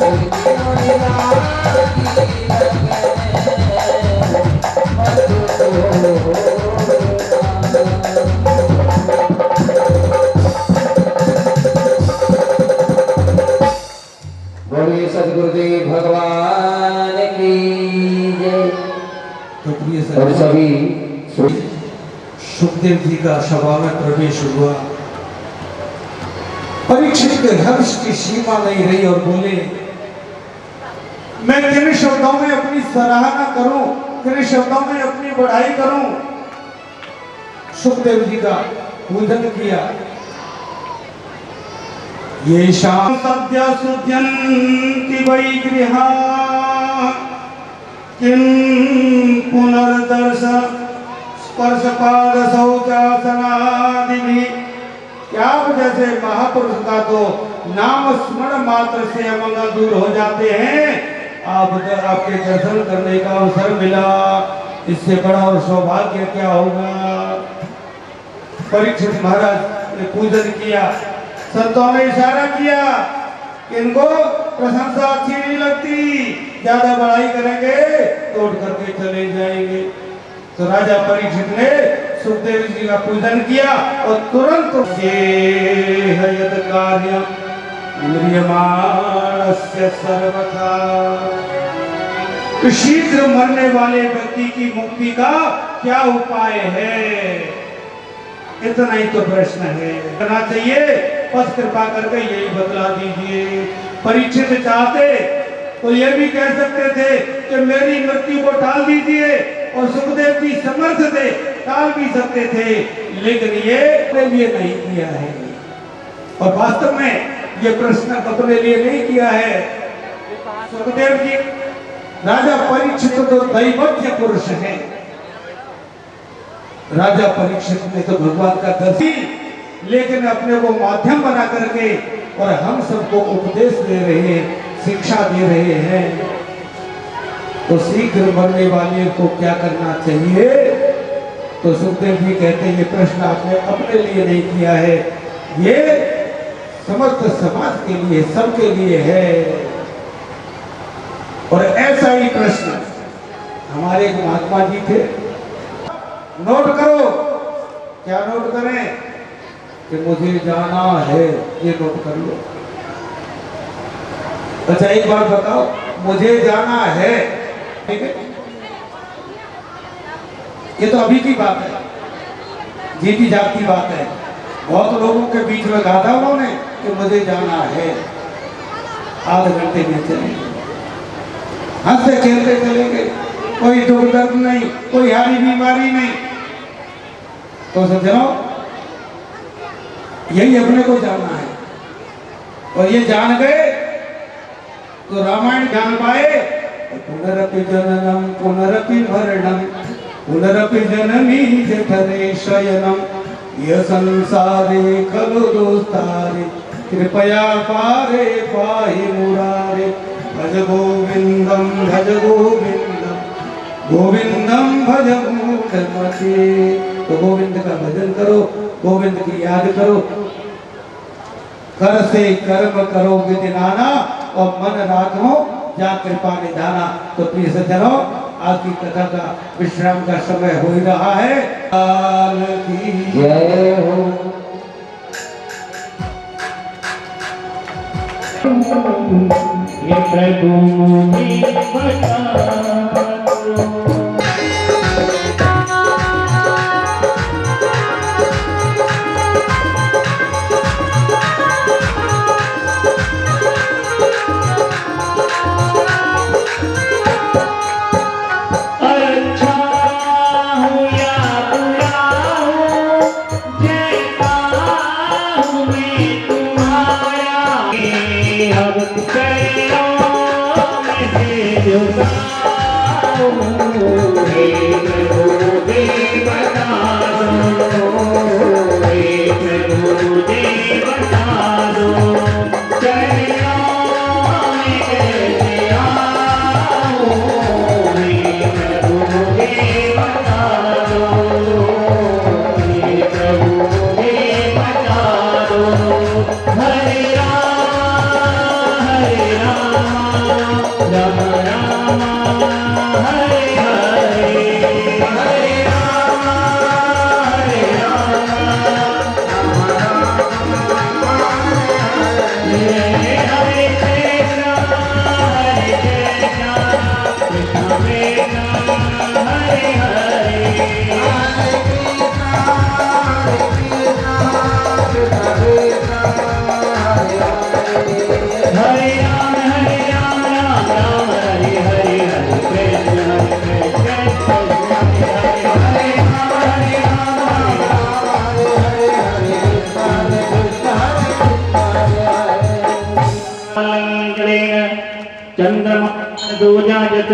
Thank you. तो प्रिय और सभी सुखदेव जी का सभा में प्रवेश हुआ। परीक्षित के हर्ष की सीमा नहीं रही और बोले, मैं किन शब्दों में अपनी सराहना करूं, किन शब्दों में अपनी बढ़ाई करूं। सुखदेव जी का पूजन किया। ये शाम सद्य सुध्यन्ति वै गृहा किं पुनर्दर्श स्पर्शपाद शौचासनादि। क्या वजह से महापुरुष का तो नाम स्मरण मात्र से अमंगल दूर हो जाते हैं। आपके दर्शन करने का अवसर मिला, इससे बड़ा और सौभाग्य क्या होगा। परीक्षित महाराज ने पूजन किया। संतों ने इशारा किया कि इनको प्रशंसा अच्छी नहीं लगती, ज्यादा बड़ाई करेंगे तो उठ करके चले जाएंगे। तो राजा परीक्षित ने सुखदेव जी का पूजन किया और तुरंत यद कार्य म्रियमाणस्य सर्वथा। शीघ्र मरने वाले व्यक्ति की मुक्ति का क्या उपाय है, इतना ही तो प्रश्न है। करना चाहिए, बस कृपा करके यही बतला दीजिए। परीक्षित चाहते तो ये भी कह सकते थे कि मेरी मृत्यु को टाल दीजिए, और सुखदेव जी समर्थ थे, टाल भी सकते थे, लेकिन ये अपने लिए नहीं किया है। और वास्तव में ये प्रश्न अपने लिए नहीं किया है। सुखदेव जी राजा परीक्षित तो दैवज्ञ पुरुष है। राजा परीक्षित ने तो भगवान का दर्शन, लेकिन अपने को माध्यम बना करके और हम सबको उपदेश दे रहे हैं, शिक्षा दे रहे हैं। तो शीघ्र मरने वाले को क्या करना चाहिए। तो सुखदेव जी कहते हैं ये प्रश्न आपने अपने लिए नहीं किया है, ये समस्त समाज के लिए, सबके लिए है। और ऐसा ही प्रश्न हमारे एक महात्मा जी थे। नोट करो, क्या नोट करें कि मुझे जाना है, ये नोट कर लो। अच्छा एक बात बताओ, मुझे जाना है, ठीक है, ये तो अभी की बात है, जीती जाती बात है। बहुत लोगों के बीच में कहा था उन्होंने कि मुझे जाना है, आधे घंटे में चलेंगे, हंसते खेलते चलेंगे, कोई दुख दर्द नहीं, कोई हारी बीमारी नहीं। तो सज्जनों, यही अपने को जानना है। और ये जान गए तो रामायण जान पाए। पुनरपि जननम पुनरपि मरणम पुनरपि जननी जठरे शयनम यह संसारे खलु दोस्तारे कृपया पारे पाहि मुरारे भज गोविंदम गोविंदम भज मूढ़मते। तो गोविंद का भजन करो, गोविंद की याद करो, कर से कर्म करो विधि नाना और मन राखो जा कृपा निधाना। तो प्रिय सज्जनों, आज की कथा का विश्राम का समय हो ही रहा है। काल की जय हो। ये प्रभु मुनि बचा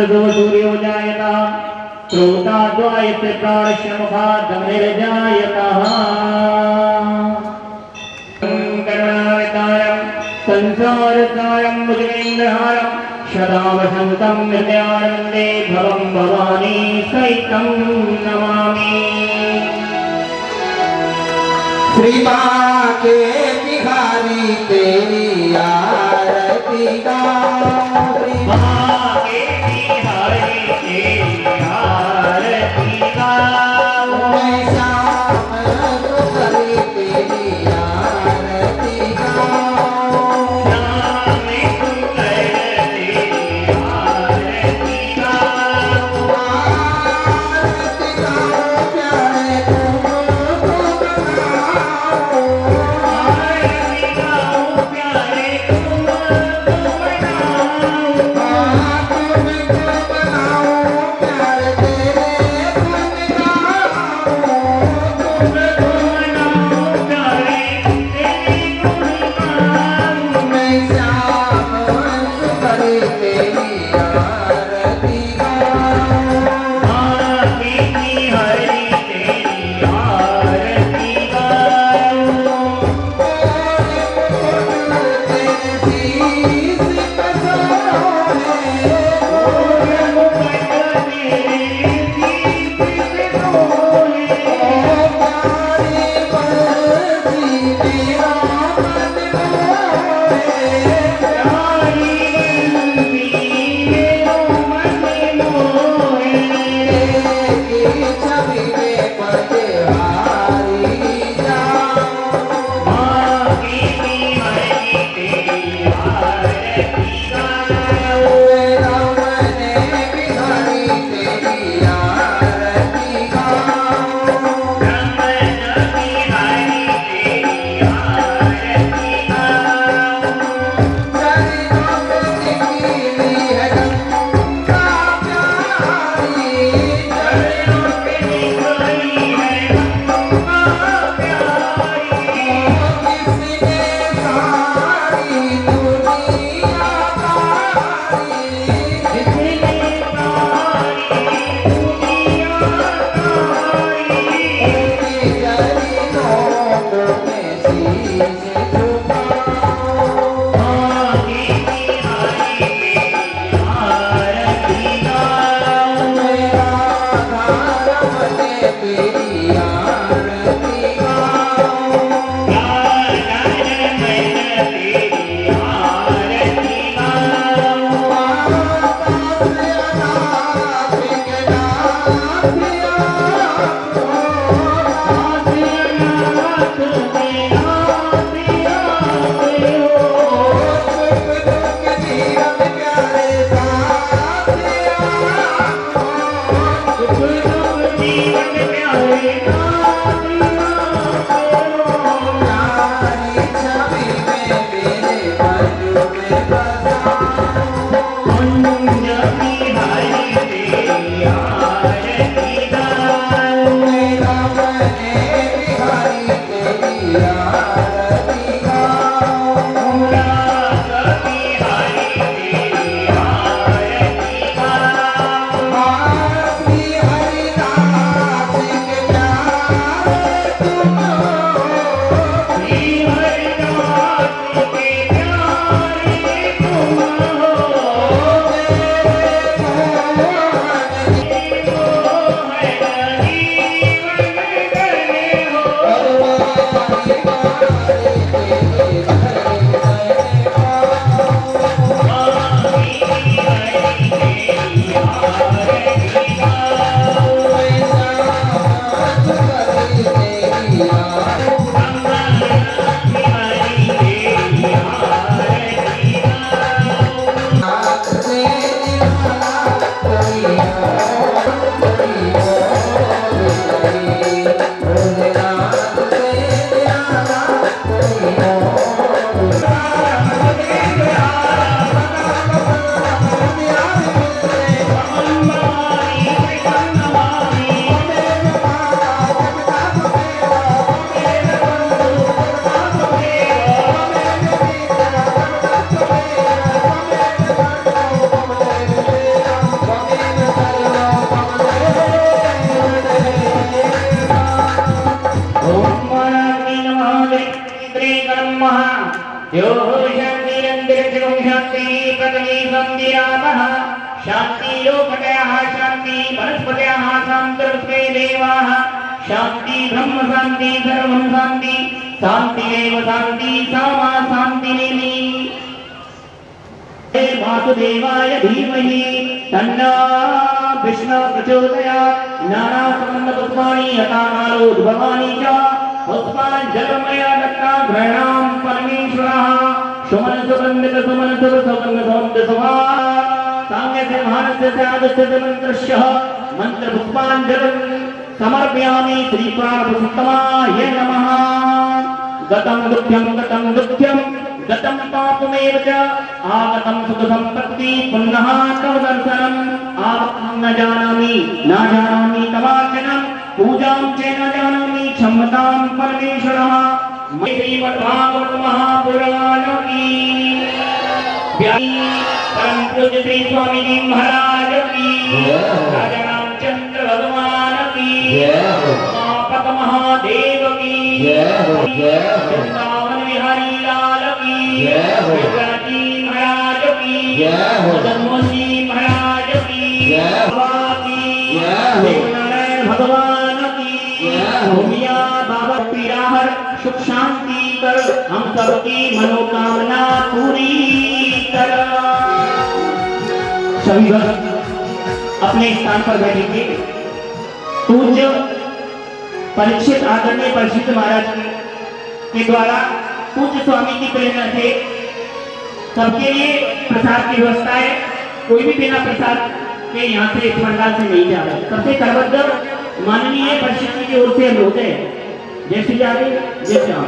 ध्रुव सूर्यो जायतः श्रोता द्वायते प्राणस्य मुखात् धमनिर्जायतः करुणावतारं संसारसारं भुजगेन्द्रहारं सदा वसन्तं हृदयानन्दे भवं भवानी सहितं नमामि। श्री माँ के भिखारी तेरी आरती गाओ, श्री माँ के बिहारी तेरी आरती गाओ, मैं श्याम सुंदरी तेरी आरती गाओ, श्याम सुंदर तेरी आरती गाओ, आरती गाओ प्यारे तुमको बनाओ, आरती गाओ प्यारे तुमको बनाओ, तुमको बनाओ प्यारे तेरे गुण गाओ, तुमको बनाओ प्यारे तेरे गुण गाओ, मैं श्याम सुंदरी तेरी आरती गाओ, माँ के बिहारी तेरी आरती गाओ, हरिदास के प्यारे यो शान्तिरन्तरिक्षं शान्तिः पृथिवी संविरामः शान्ति लोकतयः शान्ति वनस्पतयः शान्तिर्विश्वे देवाः शान्ति ब्रह्म शान्ति सर्वं शान्ति शान्तिरेव शान्ति सामा शान्तिरेवि वासुदेवाय धीमहि तन्नो विष्णु प्रचोदयात् नानासुगन्धपुष्पाणि यथाकालोद्भवानि च पुष्पाञ्जलिर्मया दत्ता ग्रहाणां परमेश्वरः सुमनसुगन्धितसुमनसुगन्धसुगन्धसुवा साम्यस्य महानस्य आदस्य मन्त्रस्य मन्त्रपुष्पाञ्जलिं समर्पयामि श्रीप्राणपुरुषोत्तमाय नमः। गतं दुःखं गतं पापमेव च आगतं सुखसम्पत्ति पुनः तव दर्शनम् आगतं न जानामि तवार्चनं पूजां च न जानामि क्षमतां परमेश्वरः श्रीमद्भागवत महापुराण की परम पूज्य श्री स्वामी जी महाराज की राजा रामचंद्र भगवान की मापक महादेव की वृंदावन बिहारी लाल की जी महाराज की मदन मोहन जी महाराज की देवनारायण भगवान की भूमिया बाबा पीराहर सुख शांति कर हम सबकी मनोकामना पूरी कर। सभी भक्त अपने स्थान पर बैठेंगे। पूज्य परीक्षित आदरणीय परीक्षित महाराज के द्वारा पूज्य स्वामी की प्रेरणा से सबके लिए प्रसाद की व्यवस्था है। कोई भी बिना प्रसाद के यहाँ से इस पंडाल से नहीं जा रहा। सबसे करबद्ध माननीय परीक्षित जी की ओर से अनुरोध है। जय श्री राधे जय श्री राम।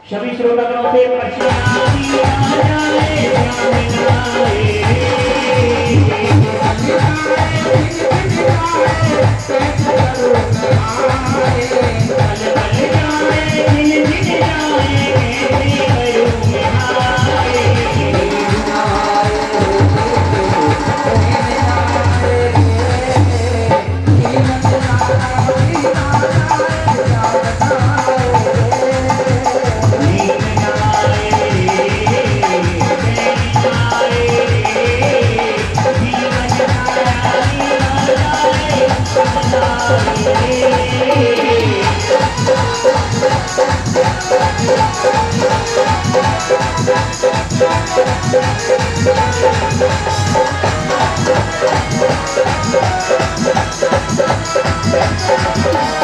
सभी श्रोतागणों से Thank you.